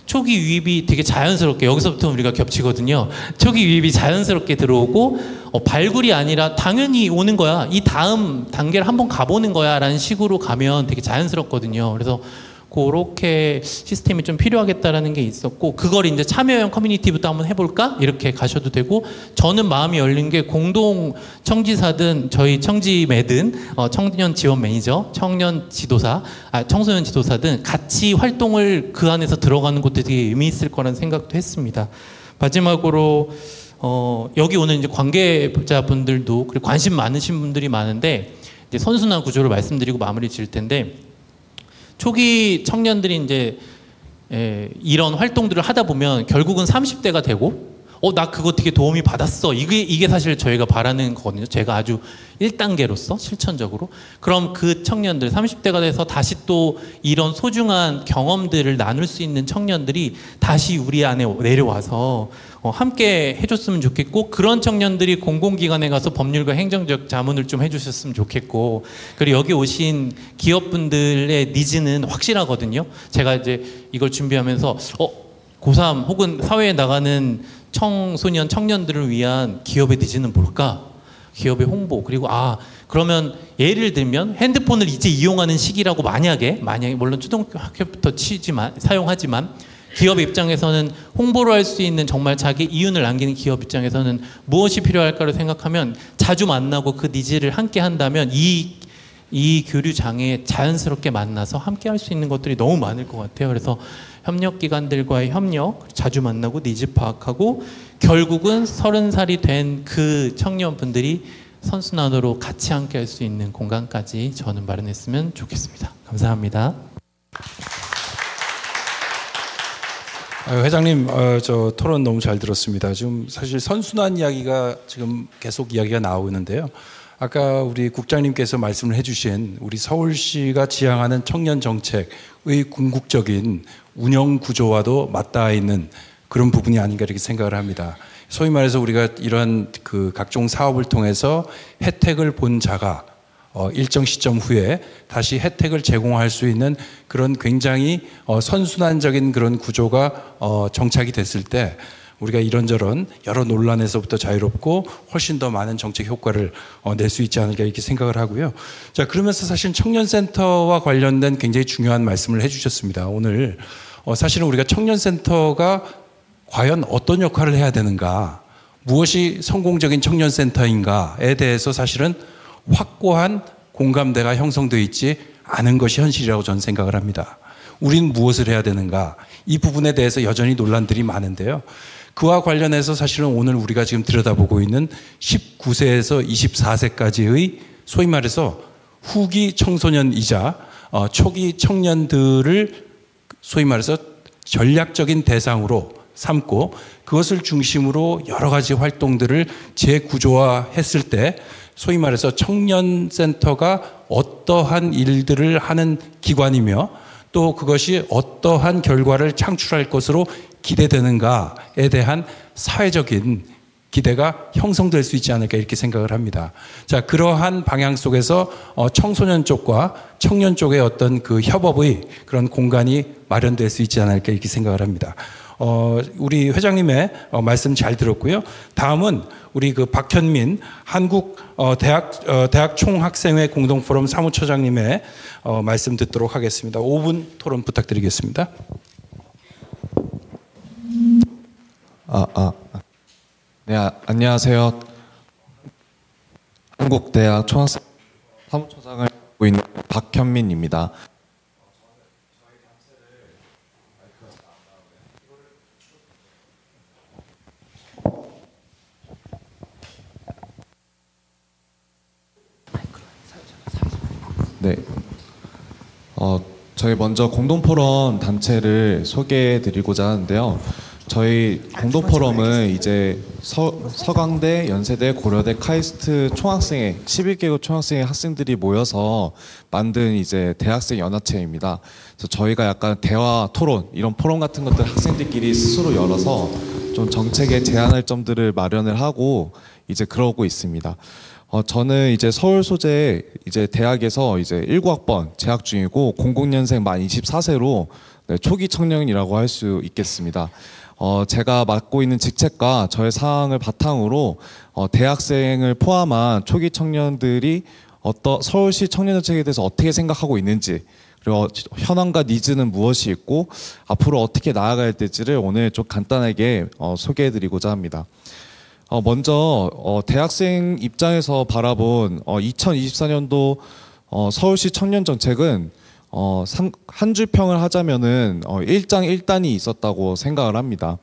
초기 유입이 되게 자연스럽게 여기서부터 우리가 겹치거든요. 초기 유입이 자연스럽게 들어오고 발굴이 아니라 당연히 오는 거야. 이 다음 단계를 한번 가보는 거야 라는 식으로 가면 되게 자연스럽거든요. 그래서 그렇게 시스템이 좀 필요하겠다라는 게 있었고 그걸 이제 참여형 커뮤니티부터 한번 해볼까? 이렇게 가셔도 되고 저는 마음이 열린 게 공동 청지사든 저희 청지매든 청년 지원 매니저, 청년 지도사, 청소년 지도사든 같이 활동을 그 안에서 들어가는 것도 되게 의미 있을 거라는 생각도 했습니다. 마지막으로 여기 오는 이제 관계자분들도 그리고 관심 많으신 분들이 많은데 이제 선순환 구조를 말씀드리고 마무리 지을 텐데 초기 청년들이 이제 이런 활동들을 하다 보면 결국은 30대가 되고 나 그거 되게 도움이 받았어. 이게 사실 저희가 바라는 거거든요. 제가 아주 1단계로서 실천적으로. 그럼 그 청년들 30대가 돼서 다시 또 이런 소중한 경험들을 나눌 수 있는 청년들이 다시 우리 안에 내려와서 함께 해줬으면 좋겠고 그런 청년들이 공공기관에 가서 법률과 행정적 자문을 좀 해주셨으면 좋겠고 그리고 여기 오신 기업분들의 니즈는 확실하거든요. 제가 이제 이걸 준비하면서 고3 혹은 사회에 나가는 청소년 청년들을 위한 기업의 니즈는 뭘까? 기업의 홍보 그리고 그러면 예를 들면 핸드폰을 이제 이용하는 시기라고 만약에 물론 초등학교부터 사용하지만 기업 입장에서는 홍보를 할 수 있는 정말 자기 이윤을 남기는 기업 입장에서는 무엇이 필요할까를 생각하면 자주 만나고 그 니즈를 함께 한다면 이 교류 장애에 자연스럽게 만나서 함께 할 수 있는 것들이 너무 많을 것 같아요. 그래서 협력기관들과의 협력, 자주 만나고 니즈 파악하고 결국은 30살이 된 그 청년분들이 선순환으로 같이 함께 할 수 있는 공간까지 저는 마련했으면 좋겠습니다. 감사합니다. 회장님, 저 토론 너무 잘 들었습니다. 지금 사실 선순환 이야기가 지금 계속 이야기가 나오는데요. 아까 우리 국장님께서 말씀을 해주신 우리 서울시가 지향하는 청년 정책의 궁극적인 운영 구조와도 맞닿아 있는 그런 부분이 아닌가 이렇게 생각을 합니다. 소위 말해서 우리가 이런 그 각종 사업을 통해서 혜택을 본 자가 일정 시점 후에 다시 혜택을 제공할 수 있는 그런 굉장히 선순환적인 그런 구조가 정착이 됐을 때 우리가 이런저런 여러 논란에서부터 자유롭고 훨씬 더 많은 정책 효과를 낼 수 있지 않을까 이렇게 생각을 하고요. 자, 그러면서 사실 청년센터와 관련된 굉장히 중요한 말씀을 해주셨습니다. 오늘 사실은 우리가 청년센터가 과연 어떤 역할을 해야 되는가, 무엇이 성공적인 청년센터인가에 대해서 사실은 확고한 공감대가 형성되어 있지 않은 것이 현실이라고 저는 생각을 합니다. 우리는 무엇을 해야 되는가, 이 부분에 대해서 여전히 논란들이 많은데요. 그와 관련해서 사실은 오늘 우리가 지금 들여다보고 있는 19세에서 24세까지의 소위 말해서 후기 청소년이자 초기 청년들을 소위 말해서 전략적인 대상으로 삼고 그것을 중심으로 여러 가지 활동들을 재구조화했을 때 소위 말해서 청년센터가 어떠한 일들을 하는 기관이며 또 그것이 어떠한 결과를 창출할 것으로 기대되는가에 대한 사회적인 기대가 형성될 수 있지 않을까 이렇게 생각을 합니다. 자, 그러한 방향 속에서 청소년 쪽과 청년 쪽의 어떤 그 협업의 그런 공간이 마련될 수 있지 않을까 이렇게 생각을 합니다. 우리 회장님의 말씀 잘 들었고요. 다음은 우리 그 박현민 한국 대학 총학생회 공동포럼 사무처장님의 말씀 듣도록 하겠습니다. 5분 토론 부탁드리겠습니다. 네, 안녕하세요. 한국대학 총학생 사무처장을 맡고 있는 박현민입니다. 네. 저희 먼저 공동포럼 단체를 소개해드리고자 하는데요. 저희 공동포럼은 이제 서강대, 연세대, 고려대, 카이스트 총학생회 11개국 총학생회 학생들이 모여서 만든 이제 대학생 연합체입니다. 그래서 저희가 약간 대화, 토론 이런 포럼 같은 것들 학생들끼리 스스로 열어서 좀 정책에 제안할 점들을 마련을 하고 이제 그러고 있습니다. 저는 이제 서울 소재 이제 대학에서 이제 19학번 재학 중이고 00년생 만 24세로 네, 초기 청년이라고 할 수 있겠습니다. 제가 맡고 있는 직책과 저의 사항을 바탕으로 대학생을 포함한 초기 청년들이 서울시 청년정책에 대해서 어떻게 생각하고 있는지, 그리고 현황과 니즈는 무엇이 있고 앞으로 어떻게 나아가야 될지를 오늘 좀 간단하게 소개해드리고자 합니다. 먼저 대학생 입장에서 바라본 2024년도 서울시 청년정책은 한 줄 평을 하자면은 일장일단이 있었다고 생각을 합니다.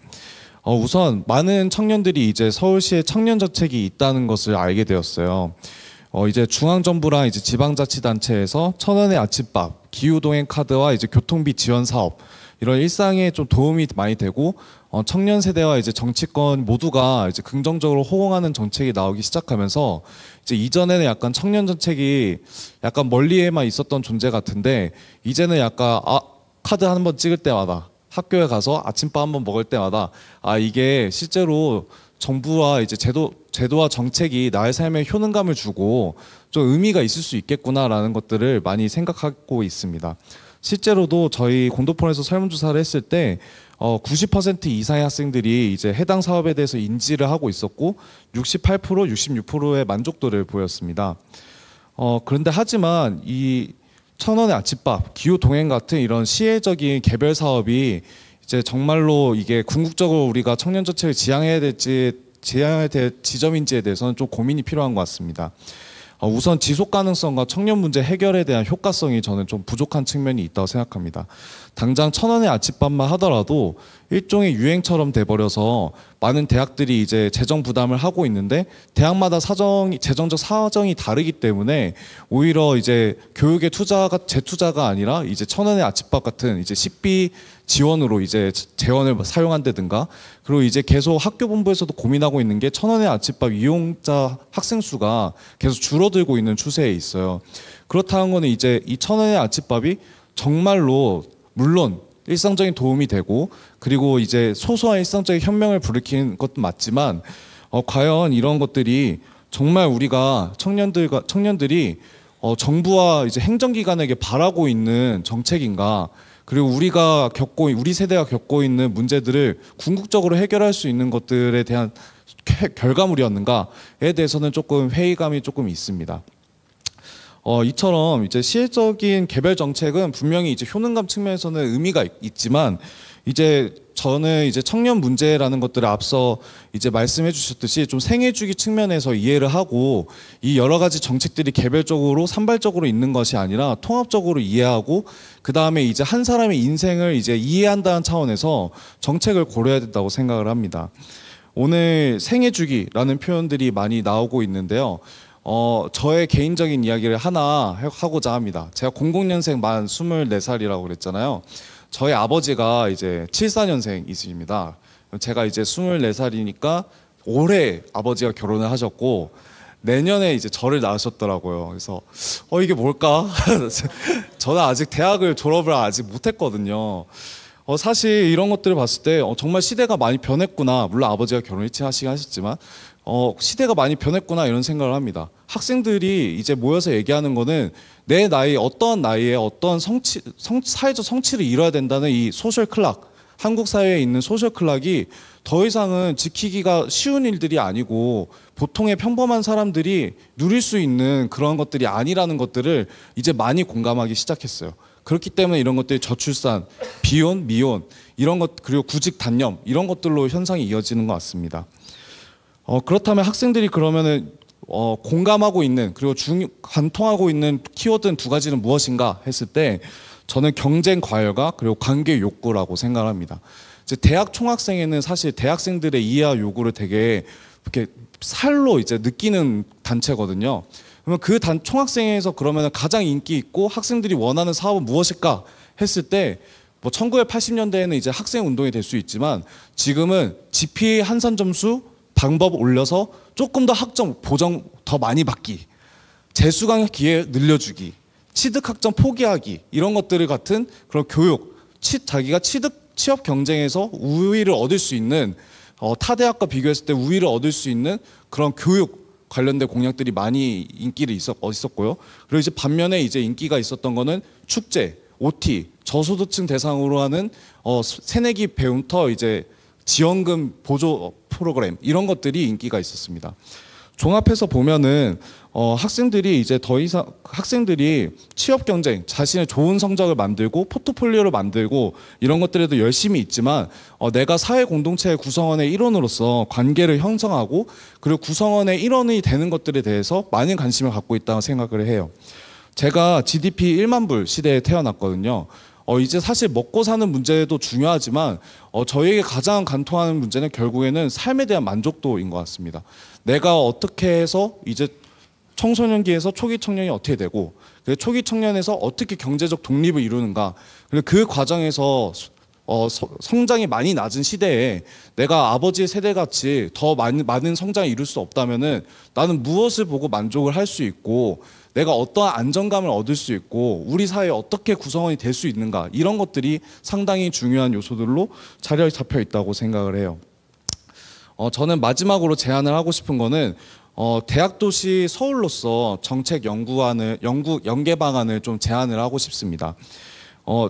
우선 많은 청년들이 이제 서울시에 청년 정책이 있다는 것을 알게 되었어요. 이제 중앙정부랑 이제 지방자치단체에서 1,000원의 아침밥, 기후동행 카드와 이제 교통비 지원 사업, 이런 일상에 좀 도움이 많이 되고 청년 세대와 이제 정치권 모두가 이제 긍정적으로 호응하는 정책이 나오기 시작하면서 이제 이전에는 약간 청년 정책이 약간 멀리에만 있었던 존재 같은데 이제는 약간 카드 한 번 찍을 때마다 학교에 가서 아침밥 한 번 먹을 때마다 이게 실제로 정부와 이제 제도와 정책이 나의 삶에 효능감을 주고 좀 의미가 있을 수 있겠구나라는 것들을 많이 생각하고 있습니다. 실제로도 저희 공도폰에서 설문조사를 했을 때 90% 이상의 학생들이 이제 해당 사업에 대해서 인지를 하고 있었고 68%, 66%의 만족도를 보였습니다. 그런데 하지만 이 1,000원의 아침밥, 기후 동행 같은 이런 시혜적인 개별 사업이 이제 정말로 이게 궁극적으로 우리가 청년 정책을 지향해야 될 지점인지에 대해서는 좀 고민이 필요한 것 같습니다. 우선 지속 가능성과 청년 문제 해결에 대한 효과성이 저는 좀 부족한 측면이 있다고 생각합니다. 당장 1,000원의 아침밥만 하더라도 일종의 유행처럼 돼버려서 많은 대학들이 이제 재정 부담을 하고 있는데 대학마다 재정적 사정이 다르기 때문에 오히려 이제 교육의 재투자가 아니라 이제 1,000원의 아침밥 같은 이제 식비 지원으로 이제 재원을 사용한다든가, 그리고 이제 계속 학교 본부에서도 고민하고 있는 게 1,000원의 아침밥 이용자 학생 수가 계속 줄어들고 있는 추세에 있어요. 그렇다는 거는 이제 이 1,000원의 아침밥이 정말로 물론 일상적인 도움이 되고 그리고 이제 소소한 일상적인 혁명을 불러일으키는 것도 맞지만 과연 이런 것들이 정말 우리가 청년들이 정부와 이제 행정기관에게 바라고 있는 정책인가, 그리고 우리 세대가 겪고 있는 문제들을 궁극적으로 해결할 수 있는 것들에 대한 결과물이었는가에 대해서는 조금 회의감이 조금 있습니다. 이처럼 이제 시혜적인 개별 정책은 분명히 이제 효능감 측면에서는 의미가 있지만 이제 저는 이제 청년 문제라는 것들을 앞서 이제 말씀해 주셨듯이 좀 생애주기 측면에서 이해를 하고 이 여러 가지 정책들이 개별적으로 산발적으로 있는 것이 아니라 통합적으로 이해하고 그 다음에 이제 한 사람의 인생을 이제 이해한다는 차원에서 정책을 고려해야 된다고 생각을 합니다. 오늘 생애주기라는 표현들이 많이 나오고 있는데요. 저의 개인적인 이야기를 하나 하고자 합니다. 제가 00년생 만 24살이라고 그랬잖아요. 저희 아버지가 이제 74년생이십니다. 제가 이제 24살이니까 올해 아버지가 결혼을 하셨고 내년에 이제 저를 낳으셨더라고요. 그래서 이게 뭘까? 저는 아직 대학을 졸업을 아직 못했거든요. 사실 이런 것들을 봤을 때 정말 시대가 많이 변했구나. 물론 아버지가 결혼 일찍 하셨지만 시대가 많이 변했구나 이런 생각을 합니다. 학생들이 이제 모여서 얘기하는 거는 내 나이 어떠한 나이에 어떠한 사회적 성취를 이뤄야 된다는 이 소셜 클락, 한국 사회에 있는 소셜 클락이 더 이상은 지키기가 쉬운 일들이 아니고 보통의 평범한 사람들이 누릴 수 있는 그런 것들이 아니라는 것들을 이제 많이 공감하기 시작했어요. 그렇기 때문에 이런 것들이 저출산, 비혼, 미혼 이런 것, 그리고 구직 단념 이런 것들로 현상이 이어지는 것 같습니다. 그렇다면 학생들이 그러면은 공감하고 있는 그리고 관통하고 있는 키워드는 두 가지는 무엇인가 했을 때 저는 경쟁 과열과 그리고 관계 욕구라고 생각합니다. 이제 대학 총학생회는 사실 대학생들의 이해와 요구를 되게 이렇게 살로 이제 느끼는 단체거든요. 그러면 그 총학생회에서 그러면 가장 인기 있고 학생들이 원하는 사업은 무엇일까 했을 때 뭐 1980년대에는 이제 학생 운동이 될 수 있지만 지금은 GPA 한산 점수 방법 올려서 조금 더 학점 보정 더 많이 받기, 재수강 기회 늘려주기, 취득 학점 포기하기 이런 것들을 같은 그런 교육, 자기가 취업 경쟁에서 우위를 얻을 수 있는 타 대학과 비교했을 때 우위를 얻을 수 있는 그런 교육 관련된 공약들이 많이 인기를 있었고요. 그리고 이제 반면에 이제 인기가 있었던 거는 축제, OT 저소득층 대상으로 하는 새내기 배움터 이제 지원금 보조 프로그램 이런 것들이 인기가 있었습니다. 종합해서 보면은 학생들이 이제 더 이상 학생들이 취업 경쟁, 자신의 좋은 성적을 만들고 포트폴리오를 만들고 이런 것들에도 열심히 있지만 내가 사회 공동체의 구성원의 일원으로서 관계를 형성하고 그리고 구성원의 일원이 되는 것들에 대해서 많은 관심을 갖고 있다고 생각을 해요. 제가 GDP 1만 불 시대에 태어났거든요. 이제 사실 먹고 사는 문제도 중요하지만 저에게 가장 관통하는 문제는 결국에는 삶에 대한 만족도인 것 같습니다. 내가 어떻게 해서 이제 청소년기에서 초기 청년이 어떻게 되고 초기 청년에서 어떻게 경제적 독립을 이루는가, 그리고 그 과정에서 성장이 많이 낮은 시대에 내가 아버지의 세대같이 더 많은 성장을 이룰 수 없다면은 나는 무엇을 보고 만족을 할 수 있고 내가 어떠한 안정감을 얻을 수 있고 우리 사회에 어떻게 구성원이 될 수 있는가, 이런 것들이 상당히 중요한 요소들로 자리에 잡혀 있다고 생각을 해요. 저는 마지막으로 제안을 하고 싶은 거는 대학도시 서울로서 정책 연계 방안을 좀 제안을 하고 싶습니다.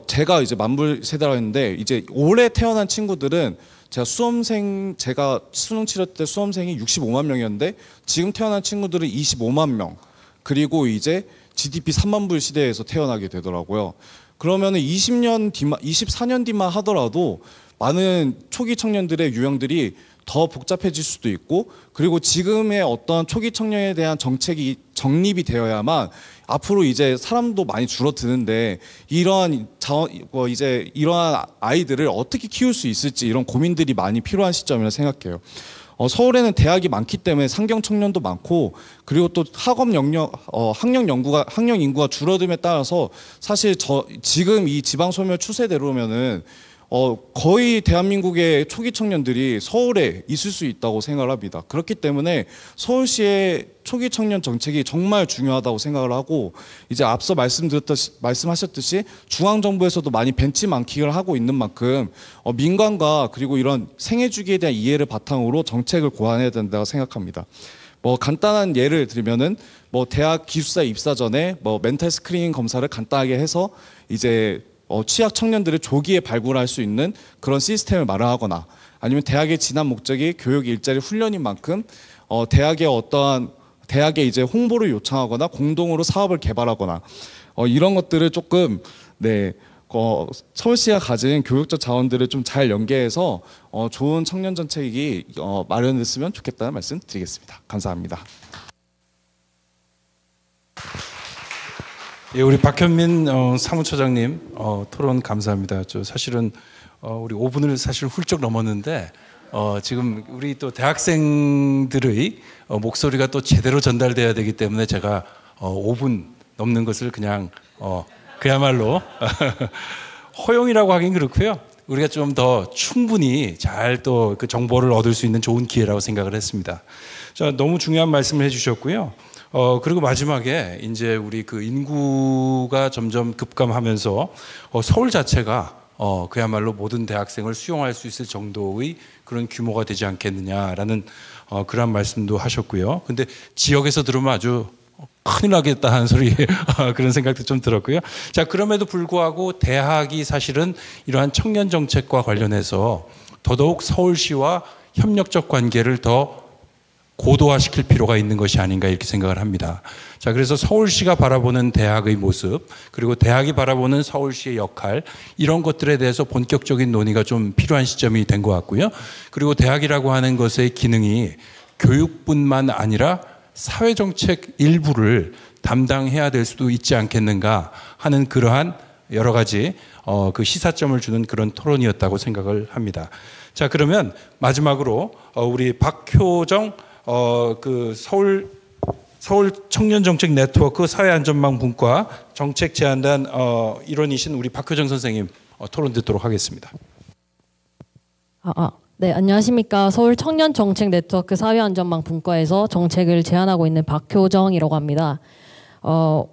제가 이제 만불 세대라 했는데 이제 올해 태어난 친구들은 제가 수능 치렀을 때 수험생이 65만 명이었는데 지금 태어난 친구들은 25만 명, 그리고 이제 GDP 3만 불 시대에서 태어나게 되더라고요. 그러면은 24년 뒤만 하더라도 많은 초기 청년들의 유형들이 더 복잡해질 수도 있고, 그리고 지금의 어떤 초기 청년에 대한 정책이 정립이 되어야만 앞으로 이제 사람도 많이 줄어드는데 이러한 아이들을 어떻게 키울 수 있을지 이런 고민들이 많이 필요한 시점이라 생각해요. 서울에는 대학이 많기 때문에 상경 청년도 많고, 그리고 또 학업 학령 인구가 줄어듦에 따라서 사실 지금 이 지방 소멸 추세대로면은 거의 대한민국의 초기 청년들이 서울에 있을 수 있다고 생각을 합니다. 그렇기 때문에 서울시의 초기 청년 정책이 정말 중요하다고 생각을 하고, 이제 앞서 말씀하셨듯이 중앙정부에서도 많이 벤치마킹을 하고 있는 만큼 민간과 그리고 이런 생애주기에 대한 이해를 바탕으로 정책을 고안해야 된다고 생각합니다. 간단한 예를 들면은 대학 기숙사 입사 전에 멘탈 스크리닝 검사를 간단하게 해서 이제 취약 청년들을 조기에 발굴할 수 있는 그런 시스템을 마련하거나, 아니면 대학의 진학 목적이 교육 일자리 훈련인 만큼 대학에 이제 홍보를 요청하거나 공동으로 사업을 개발하거나 이런 것들을 조금 서울시가 가진 교육적 자원들을 좀 잘 연계해서 좋은 청년 정책이 마련됐으면 좋겠다는 말씀 드리겠습니다. 감사합니다. 예, 우리 박현민 사무처장님 토론 감사합니다. 사실은 우리 5분을 사실 훌쩍 넘었는데 지금 우리 또 대학생들의 목소리가 또 제대로 전달돼야 되기 때문에 제가 5분 넘는 것을 그냥 그야말로 허용이라고 하긴 그렇고요. 우리가 좀 더 충분히 잘 또 그 정보를 얻을 수 있는 좋은 기회라고 생각을 했습니다. 자, 너무 중요한 말씀을 해주셨고요. 그리고 마지막에 이제 우리 그 인구가 점점 급감하면서 서울 자체가 그야말로 모든 대학생을 수용할 수 있을 정도의 그런 규모가 되지 않겠느냐라는 그런 말씀도 하셨고요. 근데 지역에서 들으면 아주 큰일 나겠다 하는 소리 그런 생각도 좀 들었고요. 자, 그럼에도 불구하고 대학이 사실은 이러한 청년 정책과 관련해서 더더욱 서울시와 협력적 관계를 더 고도화시킬 필요가 있는 것이 아닌가 이렇게 생각을 합니다. 자, 그래서 서울시가 바라보는 대학의 모습, 그리고 대학이 바라보는 서울시의 역할, 이런 것들에 대해서 본격적인 논의가 좀 필요한 시점이 된 것 같고요. 그리고 대학이라고 하는 것의 기능이 교육뿐만 아니라 사회정책 일부를 담당해야 될 수도 있지 않겠는가 하는 그러한 여러 가지 그 시사점을 주는 그런 토론이었다고 생각을 합니다. 자, 그러면 마지막으로 우리 박효정 그 서울 청년정책 네트워크 사회안전망 분과 정책제안단 일원이신 우리 박효정 선생님 토론 듣도록 하겠습니다. 네, 안녕하십니까. 서울 청년정책 네트워크 사회안전망 분과에서 정책을 제안하고 있는 박효정이라고 합니다.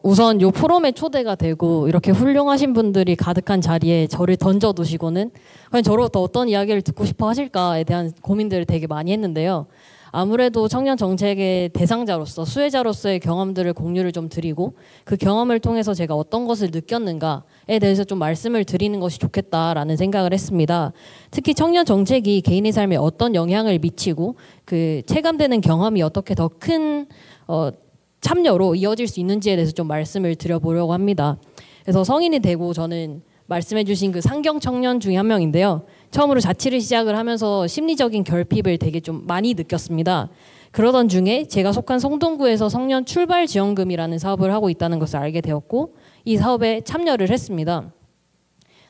우선 요 포럼에 초대가 되고 이렇게 훌륭하신 분들이 가득한 자리에 저를 던져두시고는 과연 저로부터 어떤 이야기를 듣고 싶어 하실까에 대한 고민들을 되게 많이 했는데요. 아무래도 청년 정책의 대상자로서 수혜자로서의 경험들을 공유를 좀 드리고 그 경험을 통해서 제가 어떤 것을 느꼈는가에 대해서 좀 말씀을 드리는 것이 좋겠다라는 생각을 했습니다. 특히 청년 정책이 개인의 삶에 어떤 영향을 미치고 그 체감되는 경험이 어떻게 더 큰 참여로 이어질 수 있는지에 대해서 좀 말씀을 드려보려고 합니다. 그래서 성인이 되고 저는 말씀해주신 그 상경 청년 중에 한 명인데요. 처음으로 자취를 시작을 하면서 심리적인 결핍을 되게 좀 많이 느꼈습니다. 그러던 중에 제가 속한 성동구에서 청년 출발 지원금이라는 사업을 하고 있다는 것을 알게 되었고 이 사업에 참여를 했습니다.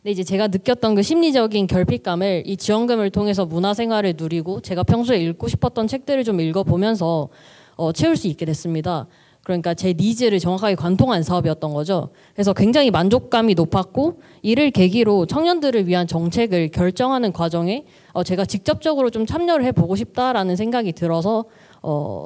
근데 이제 제가 느꼈던 그 심리적인 결핍감을 이 지원금을 통해서 문화생활을 누리고 제가 평소에 읽고 싶었던 책들을 좀 읽어보면서 채울 수 있게 됐습니다. 그러니까 제 니즈를 정확하게 관통한 사업이었던 거죠. 그래서 굉장히 만족감이 높았고 이를 계기로 청년들을 위한 정책을 결정하는 과정에 제가 직접적으로 좀 참여를 해보고 싶다라는 생각이 들어서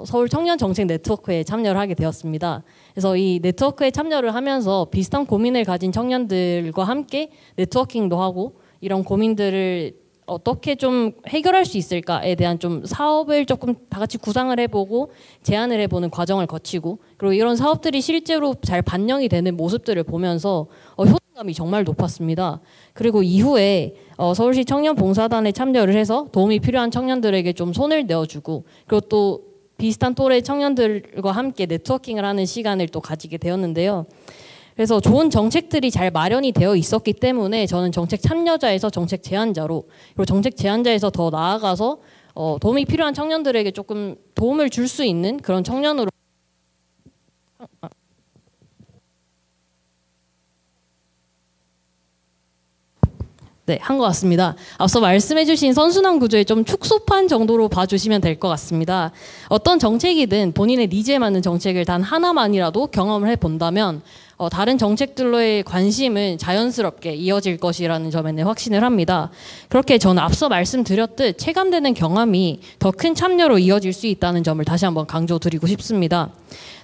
서울 청년 정책 네트워크에 참여를 하게 되었습니다. 그래서 이 네트워크에 참여를 하면서 비슷한 고민을 가진 청년들과 함께 네트워킹도 하고 이런 고민들을 어떻게 좀 해결할 수 있을까에 대한 좀 사업을 조금 다 같이 구상을 해보고 제안을 해보는 과정을 거치고 그리고 이런 사업들이 실제로 잘 반영이 되는 모습들을 보면서 효능감이 정말 높았습니다. 그리고 이후에 서울시 청년봉사단에 참여를 해서 도움이 필요한 청년들에게 좀 손을 내어주고 그리고 또 비슷한 또래 청년들과 함께 네트워킹을 하는 시간을 또 가지게 되었는데요. 그래서 좋은 정책들이 잘 마련이 되어 있었기 때문에 저는 정책 참여자에서 정책 제안자로 그리고 정책 제안자에서 더 나아가서 도움이 필요한 청년들에게 조금 도움을 줄 수 있는 그런 청년으로 네, 한 것 같습니다. 앞서 말씀해주신 선순환 구조의 좀 축소판 정도로 봐주시면 될 것 같습니다. 어떤 정책이든 본인의 니즈에 맞는 정책을 단 하나만이라도 경험을 해본다면 다른 정책들로의 관심은 자연스럽게 이어질 것이라는 점에 확신을 합니다. 그렇게 저는 앞서 말씀드렸듯 체감되는 경험이 더 큰 참여로 이어질 수 있다는 점을 다시 한번 강조드리고 싶습니다.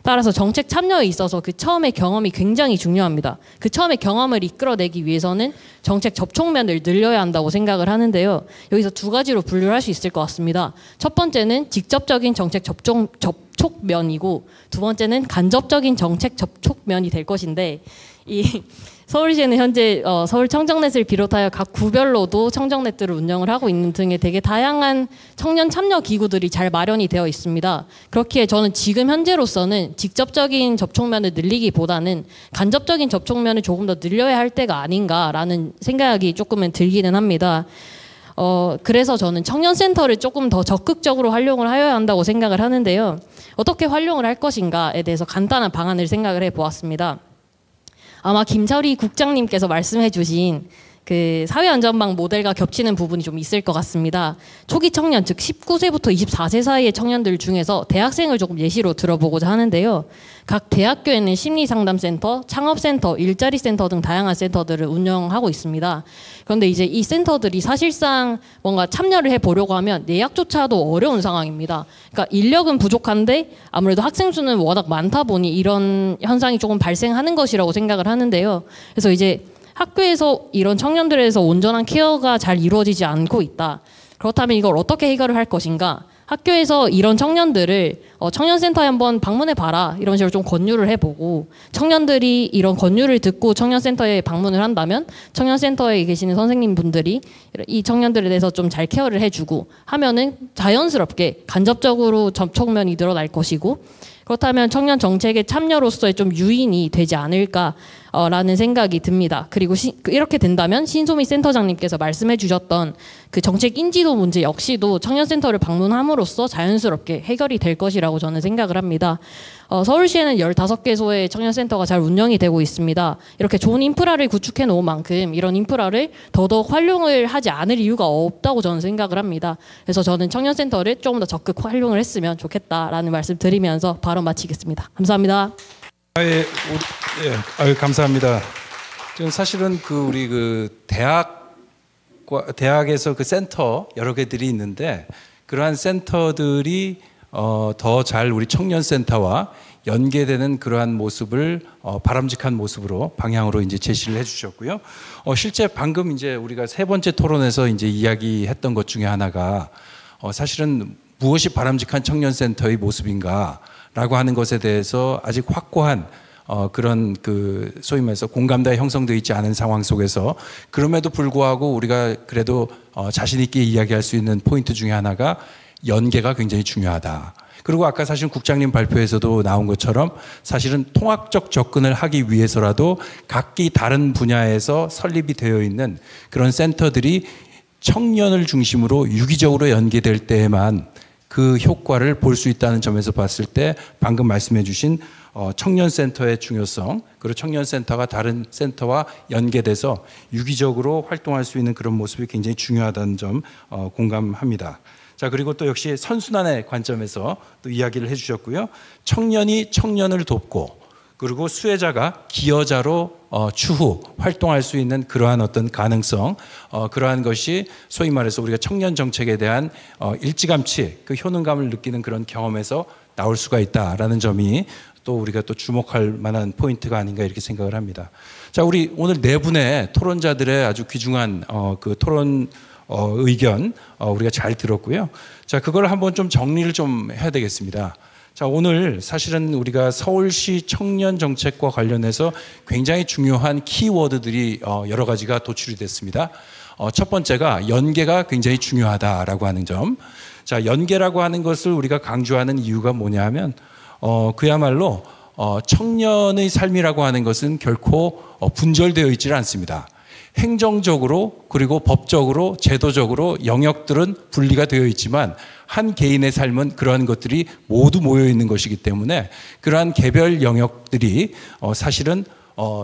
따라서 정책 참여에 있어서 그 처음의 경험이 굉장히 중요합니다. 그 처음의 경험을 이끌어내기 위해서는 정책 접촉면을 늘려야 한다고 생각을 하는데요. 여기서 두 가지로 분류를 할 수 있을 것 같습니다. 첫 번째는 직접적인 정책 접촉면이고 두 번째는 간접적인 정책 접촉면이 될 것인데 이 서울시에는 현재 서울 청정넷을 비롯하여 각 구별로도 청정넷들을 운영을 하고 있는 등의 되게 다양한 청년 참여 기구들이 잘 마련이 되어 있습니다. 그렇기에 저는 지금 현재로서는 직접적인 접촉면을 늘리기보다는 간접적인 접촉면을 조금 더 늘려야 할 때가 아닌가라는 생각이 조금은 들기는 합니다. 그래서 저는 청년센터를 조금 더 적극적으로 활용을 하여야 한다고 생각을 하는데요. 어떻게 활용을 할 것인가에 대해서 간단한 방안을 생각을 해보았습니다. 아마 김철희 국장님께서 말씀해 주신 그 사회안전망 모델과 겹치는 부분이 좀 있을 것 같습니다. 초기 청년, 즉 19세부터 24세 사이의 청년들 중에서 대학생을 조금 예시로 들어보고자 하는데요. 각 대학교에는 심리상담센터, 창업센터, 일자리센터 등 다양한 센터들을 운영하고 있습니다. 그런데 이제 이 센터들이 사실상 뭔가 참여를 해보려고 하면 예약조차도 어려운 상황입니다. 그러니까 인력은 부족한데 아무래도 학생 수는 워낙 많다 보니 이런 현상이 조금 발생하는 것이라고 생각을 하는데요. 그래서 이제 학교에서 이런 청년들에 대해서 온전한 케어가 잘 이루어지지 않고 있다. 그렇다면 이걸 어떻게 해결을 할 것인가? 학교에서 이런 청년들을 청년센터에 한번 방문해 봐라 이런 식으로 좀 권유를 해보고 청년들이 이런 권유를 듣고 청년센터에 방문을 한다면 청년센터에 계시는 선생님분들이 이 청년들에 대해서 좀 잘 케어를 해주고 하면은 자연스럽게 간접적으로 접촉면이 늘어날 것이고 그렇다면 청년 정책의 참여로서의 좀 유인이 되지 않을까라는 생각이 듭니다. 그리고 이렇게 된다면 신소미 센터장님께서 말씀해 주셨던 그 정책 인지도 문제 역시도 청년센터를 방문함으로써 자연스럽게 해결이 될 것이라고 저는 생각을 합니다. 서울시에는 15개소의 청년센터가 잘 운영이 되고 있습니다. 이렇게 좋은 인프라를 구축해 놓은 만큼 이런 인프라를 더더욱 활용을 하지 않을 이유가 없다고 저는 생각을 합니다. 그래서 저는 청년센터를 조금 더 적극 활용을 했으면 좋겠다라는 말씀 드리면서 발언 마치겠습니다. 감사합니다. 감사합니다. 지금 사실은 우리 대학에서 그 센터 여러 개들이 있는데 그러한 센터들이 더 잘 우리 청년센터와 연계되는 그러한 모습을 바람직한 모습으로 방향으로 이제 제시를 해주셨고요. 실제 방금 이제 우리가 세 번째 토론에서 이제 이야기했던 것 중에 하나가 사실은 무엇이 바람직한 청년센터의 모습인가라고 하는 것에 대해서 아직 확고한 그런 그 소위 말해서 공감대가 형성되어 있지 않은 상황 속에서 그럼에도 불구하고 우리가 그래도 자신 있게 이야기할 수 있는 포인트 중에 하나가 연계가 굉장히 중요하다. 그리고 아까 사실 국장님 발표에서도 나온 것처럼 사실은 통합적 접근을 하기 위해서라도 각기 다른 분야에서 설립이 되어 있는 그런 센터들이 청년을 중심으로 유기적으로 연계될 때에만 그 효과를 볼 수 있다는 점에서 봤을 때 방금 말씀해 주신 청년센터의 중요성, 그리고 청년센터가 다른 센터와 연계돼서 유기적으로 활동할 수 있는 그런 모습이 굉장히 중요하다는 점 공감합니다. 자, 그리고 또 역시 선순환의 관점에서 또 이야기를 해주셨고요. 청년이 청년을 돕고 그리고 수혜자가 기여자로 추후 활동할 수 있는 그러한 어떤 가능성, 그러한 것이 소위 말해서 우리가 청년 정책에 대한 일찌감치 그 효능감을 느끼는 그런 경험에서 나올 수가 있다라는 점이 또 우리가 또 주목할 만한 포인트가 아닌가 이렇게 생각을 합니다. 자, 우리 오늘 네 분의 토론자들의 아주 귀중한 그 토론 의견 우리가 잘 들었고요. 자, 그걸 한번 좀 정리를 좀 해야 되겠습니다. 자, 오늘 사실은 우리가 서울시 청년 정책과 관련해서 굉장히 중요한 키워드들이 여러 가지가 도출이 됐습니다. 첫 번째가 연계가 굉장히 중요하다라고 하는 점. 자, 연계라고 하는 것을 우리가 강조하는 이유가 뭐냐 하면 그야말로 청년의 삶이라고 하는 것은 결코 분절되어 있지는 않습니다. 행정적으로 그리고 법적으로 제도적으로 영역들은 분리가 되어 있지만 한 개인의 삶은 그러한 것들이 모두 모여 있는 것이기 때문에 그러한 개별 영역들이 사실은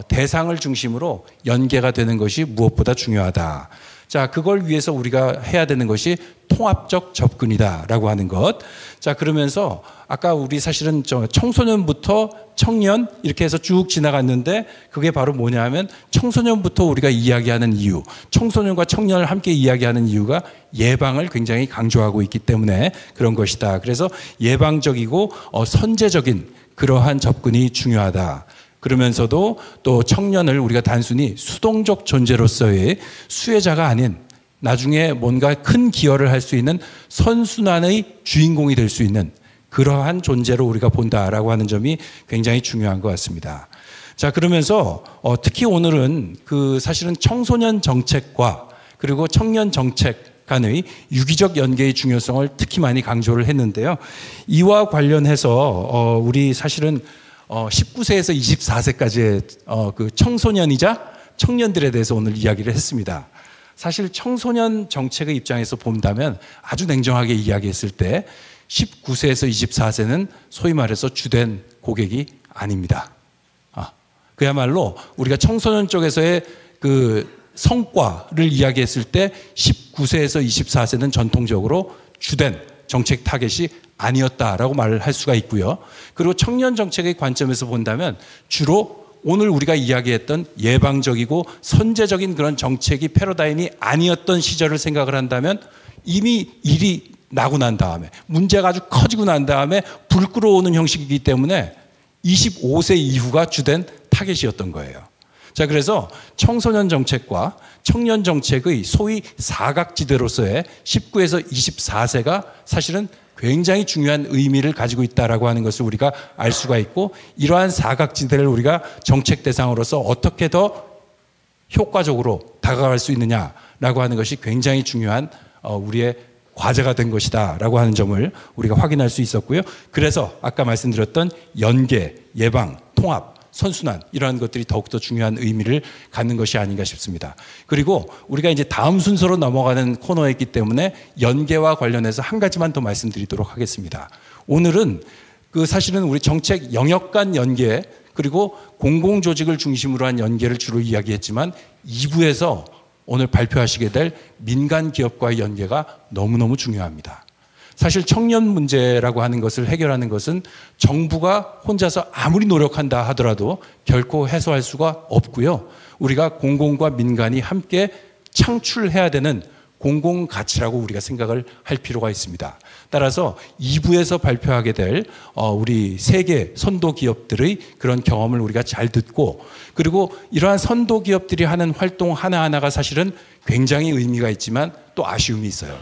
대상을 중심으로 연계가 되는 것이 무엇보다 중요하다. 자, 그걸 위해서 우리가 해야 되는 것이 통합적 접근이다라고 하는 것. 자, 그러면서 아까 우리 사실은 청소년부터 청년 이렇게 해서 쭉 지나갔는데 그게 바로 뭐냐 하면 청소년부터 우리가 이야기하는 이유, 청소년과 청년을 함께 이야기하는 이유가 예방을 굉장히 강조하고 있기 때문에 그런 것이다. 그래서 예방적이고 선제적인 그러한 접근이 중요하다. 그러면서도 또 청년을 우리가 단순히 수동적 존재로서의 수혜자가 아닌 나중에 뭔가 큰 기여를 할 수 있는 선순환의 주인공이 될 수 있는 그러한 존재로 우리가 본다라고 하는 점이 굉장히 중요한 것 같습니다. 자, 그러면서 특히 오늘은 그 사실은 청소년 정책과 그리고 청년 정책 간의 유기적 연계의 중요성을 특히 많이 강조를 했는데요. 이와 관련해서 우리 사실은 19세에서 24세까지의 그 청소년이자 청년들에 대해서 오늘 이야기를 했습니다. 사실 청소년 정책의 입장에서 본다면 아주 냉정하게 이야기했을 때 19세에서 24세는 소위 말해서 주된 고객이 아닙니다. 그야말로 우리가 청소년 쪽에서의 그 성과를 이야기했을 때 19세에서 24세는 전통적으로 주된 정책 타겟이 아니었다라고 말을 할 수가 있고요. 그리고 청년 정책의 관점에서 본다면 주로 오늘 우리가 이야기했던 예방적이고 선제적인 그런 정책이 패러다임이 아니었던 시절을 생각을 한다면 이미 일이 나고 난 다음에 문제가 아주 커지고 난 다음에 불 끌어오는 형식이기 때문에 25세 이후가 주된 타겟이었던 거예요. 자, 그래서 청소년 정책과 청년 정책의 소위 사각지대로서의 19에서 24세가 사실은 굉장히 중요한 의미를 가지고 있다라고 하는 것을 우리가 알 수가 있고 이러한 사각지대를 우리가 정책 대상으로서 어떻게 더 효과적으로 다가갈 수 있느냐라고 하는 것이 굉장히 중요한 우리의 과제가 된 것이다라고 하는 점을 우리가 확인할 수 있었고요. 그래서 아까 말씀드렸던 연계, 예방, 통합, 선순환 이러한 것들이 더욱더 중요한 의미를 갖는 것이 아닌가 싶습니다. 그리고 우리가 이제 다음 순서로 넘어가는 코너이기 때문에 연계와 관련해서 한 가지만 더 말씀드리도록 하겠습니다. 오늘은 그 사실은 우리 정책 영역 간 연계 그리고 공공조직을 중심으로 한 연계를 주로 이야기했지만 2부에서 오늘 발표하시게 될 민간 기업과의 연계가 너무너무 중요합니다. 사실 청년 문제라고 하는 것을 해결하는 것은 정부가 혼자서 아무리 노력한다 하더라도 결코 해소할 수가 없고요. 우리가 공공과 민간이 함께 창출해야 되는 공공가치라고 우리가 생각을 할 필요가 있습니다. 따라서 2부에서 발표하게 될 우리 세계 선도 기업들의 그런 경험을 우리가 잘 듣고 그리고 이러한 선도 기업들이 하는 활동 하나하나가 사실은 굉장히 의미가 있지만 또 아쉬움이 있어요.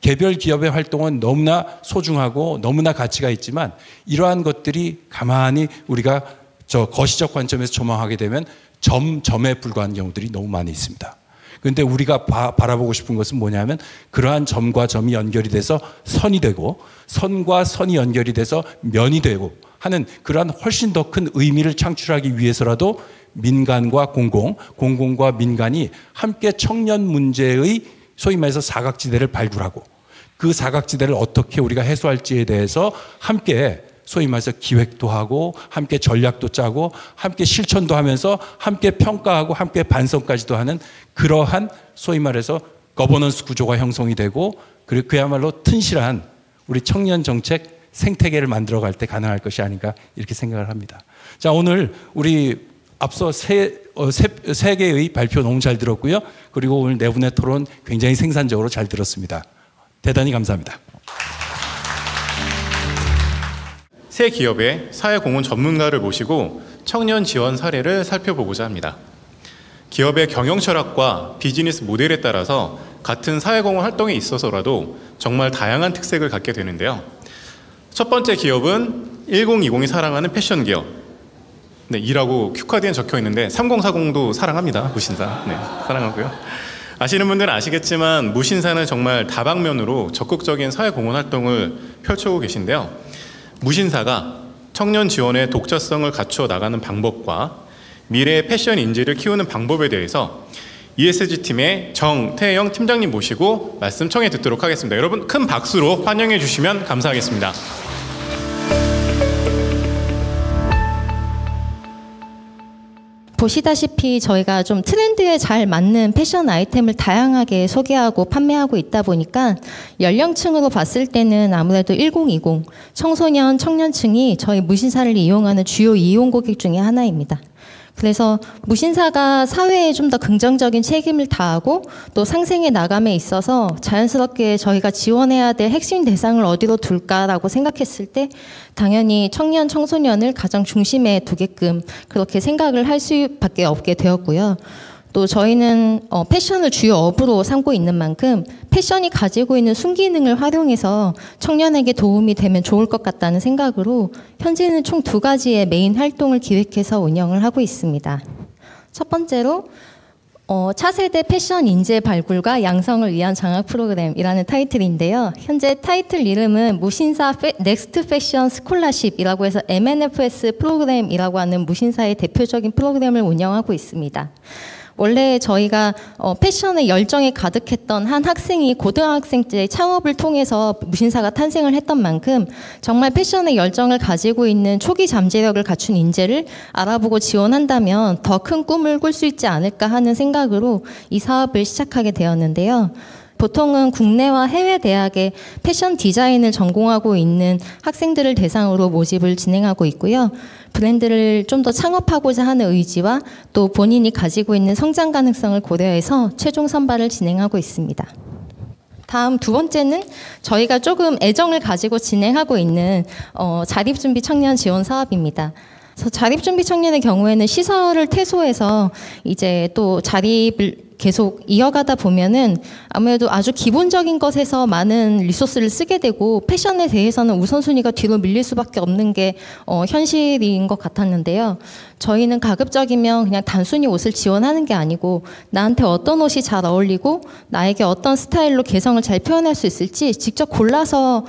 개별 기업의 활동은 너무나 소중하고 너무나 가치가 있지만 이러한 것들이 가만히 우리가 저 거시적 관점에서 조망하게 되면 점에 불과한 경우들이 너무 많이 있습니다. 그런데 우리가 바라보고 싶은 것은 뭐냐면 그러한 점과 점이 연결이 돼서 선이 되고 선과 선이 연결이 돼서 면이 되고 하는 그러한 훨씬 더 큰 의미를 창출하기 위해서라도 민간과 공공과 민간이 함께 청년 문제의 소위 말해서 사각지대를 발굴하고 그 사각지대를 어떻게 우리가 해소할지에 대해서 함께 소위 말해서 기획도 하고 함께 전략도 짜고 함께 실천도 하면서 함께 평가하고 함께 반성까지도 하는 그러한 소위 말해서 거버넌스 구조가 형성이 되고 그리고 그야말로 튼실한 우리 청년 정책 생태계를 만들어갈 때 가능할 것이 아닌가 이렇게 생각을 합니다. 자, 오늘 우리 앞서 세 개의 발표 너무 잘 들었고요. 그리고 오늘 네 분의 토론 굉장히 생산적으로 잘 들었습니다. 대단히 감사합니다. 새 기업의 사회공헌 전문가를 모시고 청년 지원 사례를 살펴보고자 합니다. 기업의 경영 철학과 비즈니스 모델에 따라서 같은 사회공헌 활동에 있어서라도 정말 다양한 특색을 갖게 되는데요. 첫 번째 기업은 1020이 사랑하는 패션 기업. 네, 이라고 큐카드에 적혀 있는데 3040도 사랑합니다. 무신사. 네, 사랑하고요. 아시는 분들은 아시겠지만 무신사는 정말 다방면으로 적극적인 사회공헌 활동을 펼쳐오고 계신데요. 무신사가 청년 지원의 독자성을 갖추어 나가는 방법과 미래의 패션 인재를 키우는 방법에 대해서 ESG팀의 정태영 팀장님 모시고 말씀 청해 듣도록 하겠습니다. 여러분 큰 박수로 환영해 주시면 감사하겠습니다. 보시다시피 저희가 좀 트렌드에 잘 맞는 패션 아이템을 다양하게 소개하고 판매하고 있다 보니까 연령층으로 봤을 때는 아무래도 1020 청소년, 청년층이 저희 무신사를 이용하는 주요 이용 고객 중에 하나입니다. 그래서 무신사가 사회에 좀 더 긍정적인 책임을 다하고 또 상생해 나감에 있어서 자연스럽게 저희가 지원해야 될 핵심 대상을 어디로 둘까라고 생각했을 때 당연히 청년, 청소년을 가장 중심에 두게끔 그렇게 생각을 할 수밖에 없게 되었고요. 또 저희는 패션을 주요 업으로 삼고 있는 만큼 패션이 가지고 있는 순기능을 활용해서 청년에게 도움이 되면 좋을 것 같다는 생각으로 현재는 총 2가지의 메인 활동을 기획해서 운영을 하고 있습니다. 첫 번째로 차세대 패션 인재 발굴과 양성을 위한 장학 프로그램이라는 타이틀인데요. 현재 타이틀 이름은 무신사 넥스트 패션 스콜라십이라고 해서 MNFS 프로그램이라고 하는 무신사의 대표적인 프로그램을 운영하고 있습니다. 원래 저희가 패션에 열정이 가득했던 한 학생이 고등학생 때 창업을 통해서 무신사가 탄생을 했던 만큼 정말 패션에 열정을 가지고 있는 초기 잠재력을 갖춘 인재를 알아보고 지원한다면 더 큰 꿈을 꿀 수 있지 않을까 하는 생각으로 이 사업을 시작하게 되었는데요. 보통은 국내와 해외 대학에 패션 디자인을 전공하고 있는 학생들을 대상으로 모집을 진행하고 있고요. 브랜드를 좀 더 창업하고자 하는 의지와 또 본인이 가지고 있는 성장 가능성을 고려해서 최종 선발을 진행하고 있습니다. 다음 2번째는 저희가 조금 애정을 가지고 진행하고 있는 자립준비 청년 지원 사업입니다. 그래서 자립준비 청년의 경우에는 시설을 퇴소해서 이제 또 자립을 계속 이어가다 보면은 아무래도 아주 기본적인 것에서 많은 리소스를 쓰게 되고 패션에 대해서는 우선순위가 뒤로 밀릴 수밖에 없는 게 현실인 것 같았는데요. 저희는 가급적이면 그냥 단순히 옷을 지원하는 게 아니고 나한테 어떤 옷이 잘 어울리고 나에게 어떤 스타일로 개성을 잘 표현할 수 있을지 직접 골라서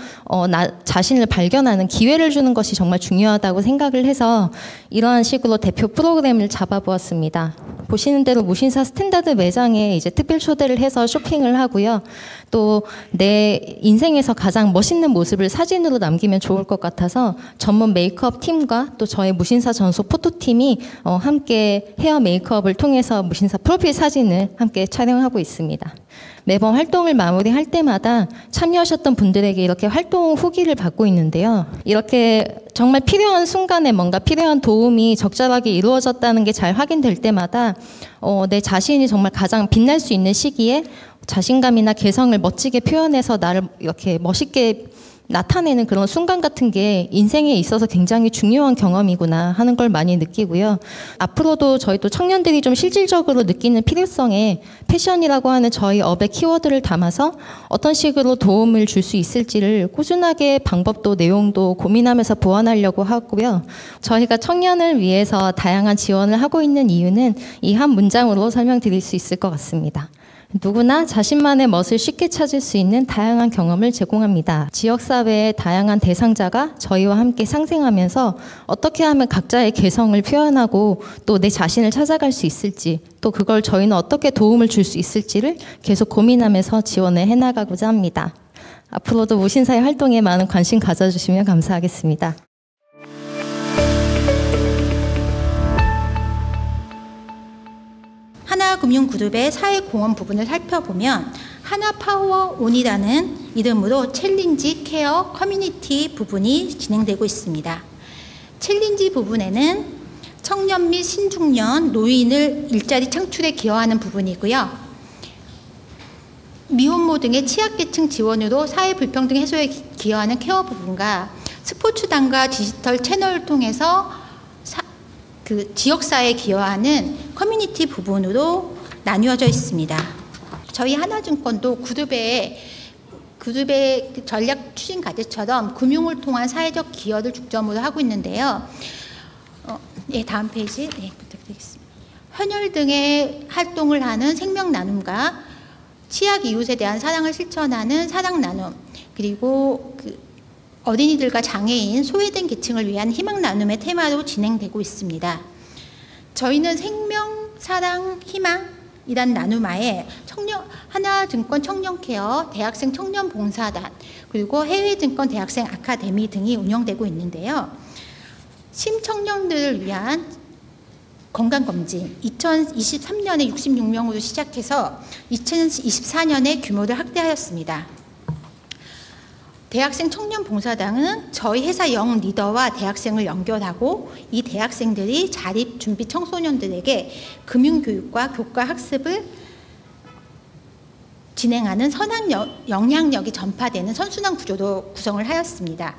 나 자신을 발견하는 기회를 주는 것이 정말 중요하다고 생각을 해서 이러한 식으로 대표 프로그램을 잡아보았습니다. 보시는 대로 무신사 스탠다드 매장에 이제 특별 초대를 해서 쇼핑을 하고요. 또 내 인생에서 가장 멋있는 모습을 사진으로 남기면 좋을 것 같아서 전문 메이크업 팀과 또 저의 무신사 전소 포토팀이 함께 헤어 메이크업을 통해서 무신사 프로필 사진을 함께 촬영하고 있습니다. 매번 활동을 마무리할 때마다 참여하셨던 분들에게 이렇게 활동 후기를 받고 있는데요. 이렇게 정말 필요한 순간에 뭔가 필요한 도움이 적절하게 이루어졌다는 게 잘 확인될 때마다 내 자신이 정말 가장 빛날 수 있는 시기에 자신감이나 개성을 멋지게 표현해서 나를 이렇게 멋있게 나타내는 그런 순간 같은 게 인생에 있어서 굉장히 중요한 경험이구나 하는 걸 많이 느끼고요. 앞으로도 저희 또 청년들이 좀 실질적으로 느끼는 필요성에 패션이라고 하는 저희 업의 키워드를 담아서 어떤 식으로 도움을 줄 수 있을지를 꾸준하게 방법도 내용도 고민하면서 보완하려고 하고요. 저희가 청년을 위해서 다양한 지원을 하고 있는 이유는 이 한 문장으로 설명드릴 수 있을 것 같습니다. 누구나 자신만의 멋을 쉽게 찾을 수 있는 다양한 경험을 제공합니다. 지역사회의 다양한 대상자가 저희와 함께 상생하면서 어떻게 하면 각자의 개성을 표현하고 또 내 자신을 찾아갈 수 있을지, 또 그걸 저희는 어떻게 도움을 줄 수 있을지를 계속 고민하면서 지원을 해나가고자 합니다. 앞으로도 무신사의 활동에 많은 관심 가져주시면 감사하겠습니다. 하나금융그룹의 사회공헌 부분을 살펴보면 하나파워온이라는 이름으로 챌린지 케어 커뮤니티 부분이 진행되고 있습니다. 챌린지 부분에는 청년 및 신중년, 노인을 일자리 창출에 기여하는 부분이고요. 미혼모 등의 취약계층 지원으로 사회불평등 해소에 기여하는 케어 부분과 스포츠단과 디지털 채널을 통해서 지역사회에 기여하는 커뮤니티 부분으로 나뉘어져 있습니다. 저희 하나증권도 그룹의 전략 추진 과제처럼 금융을 통한 사회적 기여를 중점으로 하고 있는데요. 다음 페이지 부탁드리겠습니다. 헌혈 등의 활동을 하는 생명 나눔과 취약 이웃에 대한 사랑을 실천하는 사랑 나눔, 그리고 어린이들과 장애인, 소외된 계층을 위한 희망 나눔의 테마로 진행되고 있습니다. 저희는 생명, 사랑, 희망이란 나눔하에 하나증권 청년케어, 대학생 청년봉사단, 그리고 해외증권 대학생 아카데미 등이 운영되고 있는데요. 심청년들을 위한 건강검진 2023년에 66명으로 시작해서 2024년에 규모를 확대하였습니다. 대학생 청년봉사당은 저희 회사 영 리더와 대학생을 연결하고 이 대학생들이 자립 준비 청소년들에게 금융교육과 교과 학습을 진행하는 선한 영향력이 전파되는 선순환 구조로 구성을 하였습니다.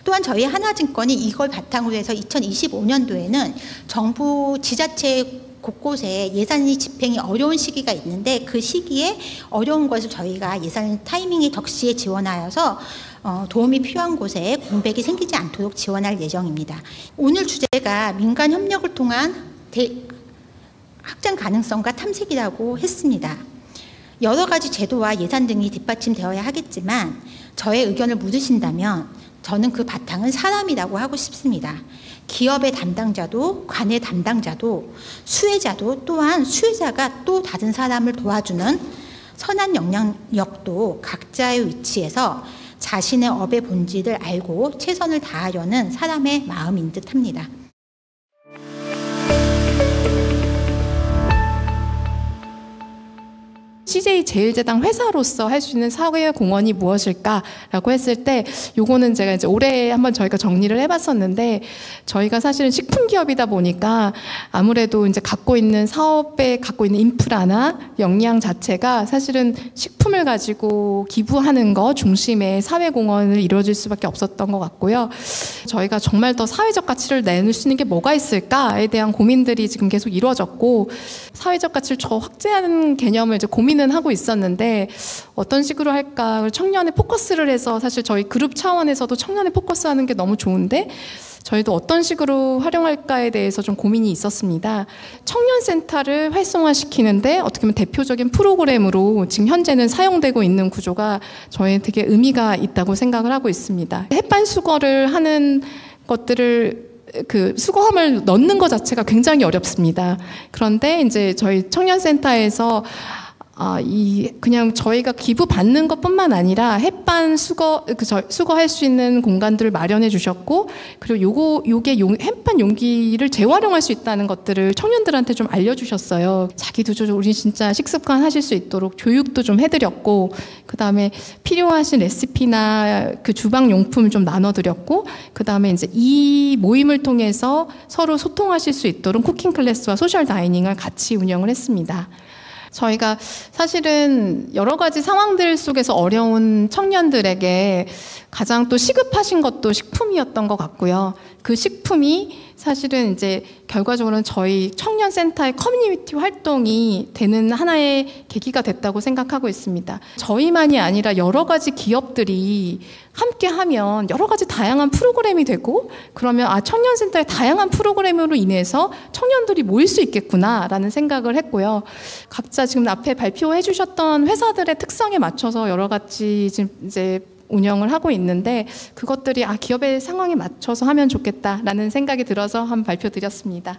또한 저희 하나증권이 이걸 바탕으로 해서 2025년도에는 정부 지자체 곳곳에 예산이 집행이 어려운 시기가 있는데 그 시기에 어려운 것을 저희가 예산 타이밍에 덕시에 지원하여서 도움이 필요한 곳에 공백이 생기지 않도록 지원할 예정입니다. 오늘 주제가 민간 협력을 통한 확장 가능성과 탐색이라고 했습니다. 여러 가지 제도와 예산 등이 뒷받침되어야 하겠지만 저의 의견을 물으신다면 저는 그 바탕은 사람이라고 하고 싶습니다. 기업의 담당자도 관의 담당자도 수혜자도 또한 수혜자가 또 다른 사람을 도와주는 선한 영향력도 각자의 위치에서 자신의 업의 본질을 알고 최선을 다하려는 사람의 마음인 듯합니다. CJ제일제당 회사로서 할 수 있는 사회 공헌이 무엇일까라고 했을 때 요거는 제가 이제 올해 한번 저희가 정리를 해봤었는데 저희가 사실은 식품 기업이다 보니까 아무래도 이제 갖고 있는 사업에 갖고 있는 인프라나 역량 자체가 사실은 식품을 가지고 기부하는 거 중심의 사회 공헌을 이루어질 수밖에 없었던 것 같고요. 저희가 정말 더 사회적 가치를 내놓을 수 있는 게 뭐가 있을까에 대한 고민들이 지금 계속 이루어졌고 사회적 가치를 더 확대하는 개념을 이제 고민은 하고 있었는데 어떤 식으로 할까? 청년에 포커스를 해서 사실 저희 그룹 차원에서도 청년에 포커스하는 게 너무 좋은데 저희도 어떤 식으로 활용할까에 대해서 좀 고민이 있었습니다. 청년센터를 활성화시키는데 어떻게 보면 대표적인 프로그램으로 지금 현재는 사용되고 있는 구조가 저희는 되게 의미가 있다고 생각을 하고 있습니다. 햇반 수거를 하는 것들을 수거함을 넣는 것 자체가 굉장히 어렵습니다. 그런데 이제 저희 청년센터에서 그냥 저희가 기부 받는 것뿐만 아니라 햇반 수거할 수 있는 공간들을 마련해 주셨고, 그리고 요게 햇반 용기를 재활용할 수 있다는 것들을 청년들한테 좀 알려주셨어요. 자기도 좀 우리 진짜 식습관 하실 수 있도록 교육도 좀 해드렸고, 그 다음에 필요하신 레시피나 그 주방 용품을 좀 나눠드렸고, 그 다음에 이제 이 모임을 통해서 서로 소통하실 수 있도록 쿠킹 클래스와 소셜 다이닝을 같이 운영을 했습니다. 저희가 사실은 여러 가지 상황들 속에서 어려운 청년들에게 가장 또 시급하신 것도 식품이었던 것 같고요. 그 식품이 사실은 이제 결과적으로는 저희 청년센터의 커뮤니티 활동이 되는 하나의 계기가 됐다고 생각하고 있습니다. 저희만이 아니라 여러 가지 기업들이 함께 하면 여러 가지 다양한 프로그램이 되고, 그러면 청년센터의 다양한 프로그램으로 인해서 청년들이 모일 수 있겠구나라는 생각을 했고요. 각자 지금 앞에 발표해 주셨던 회사들의 특성에 맞춰서 여러 가지 지금 이제 운영을 하고 있는데, 그것들이 기업의 상황에 맞춰서 하면 좋겠다라는 생각이 들어서 한번 발표 드렸습니다.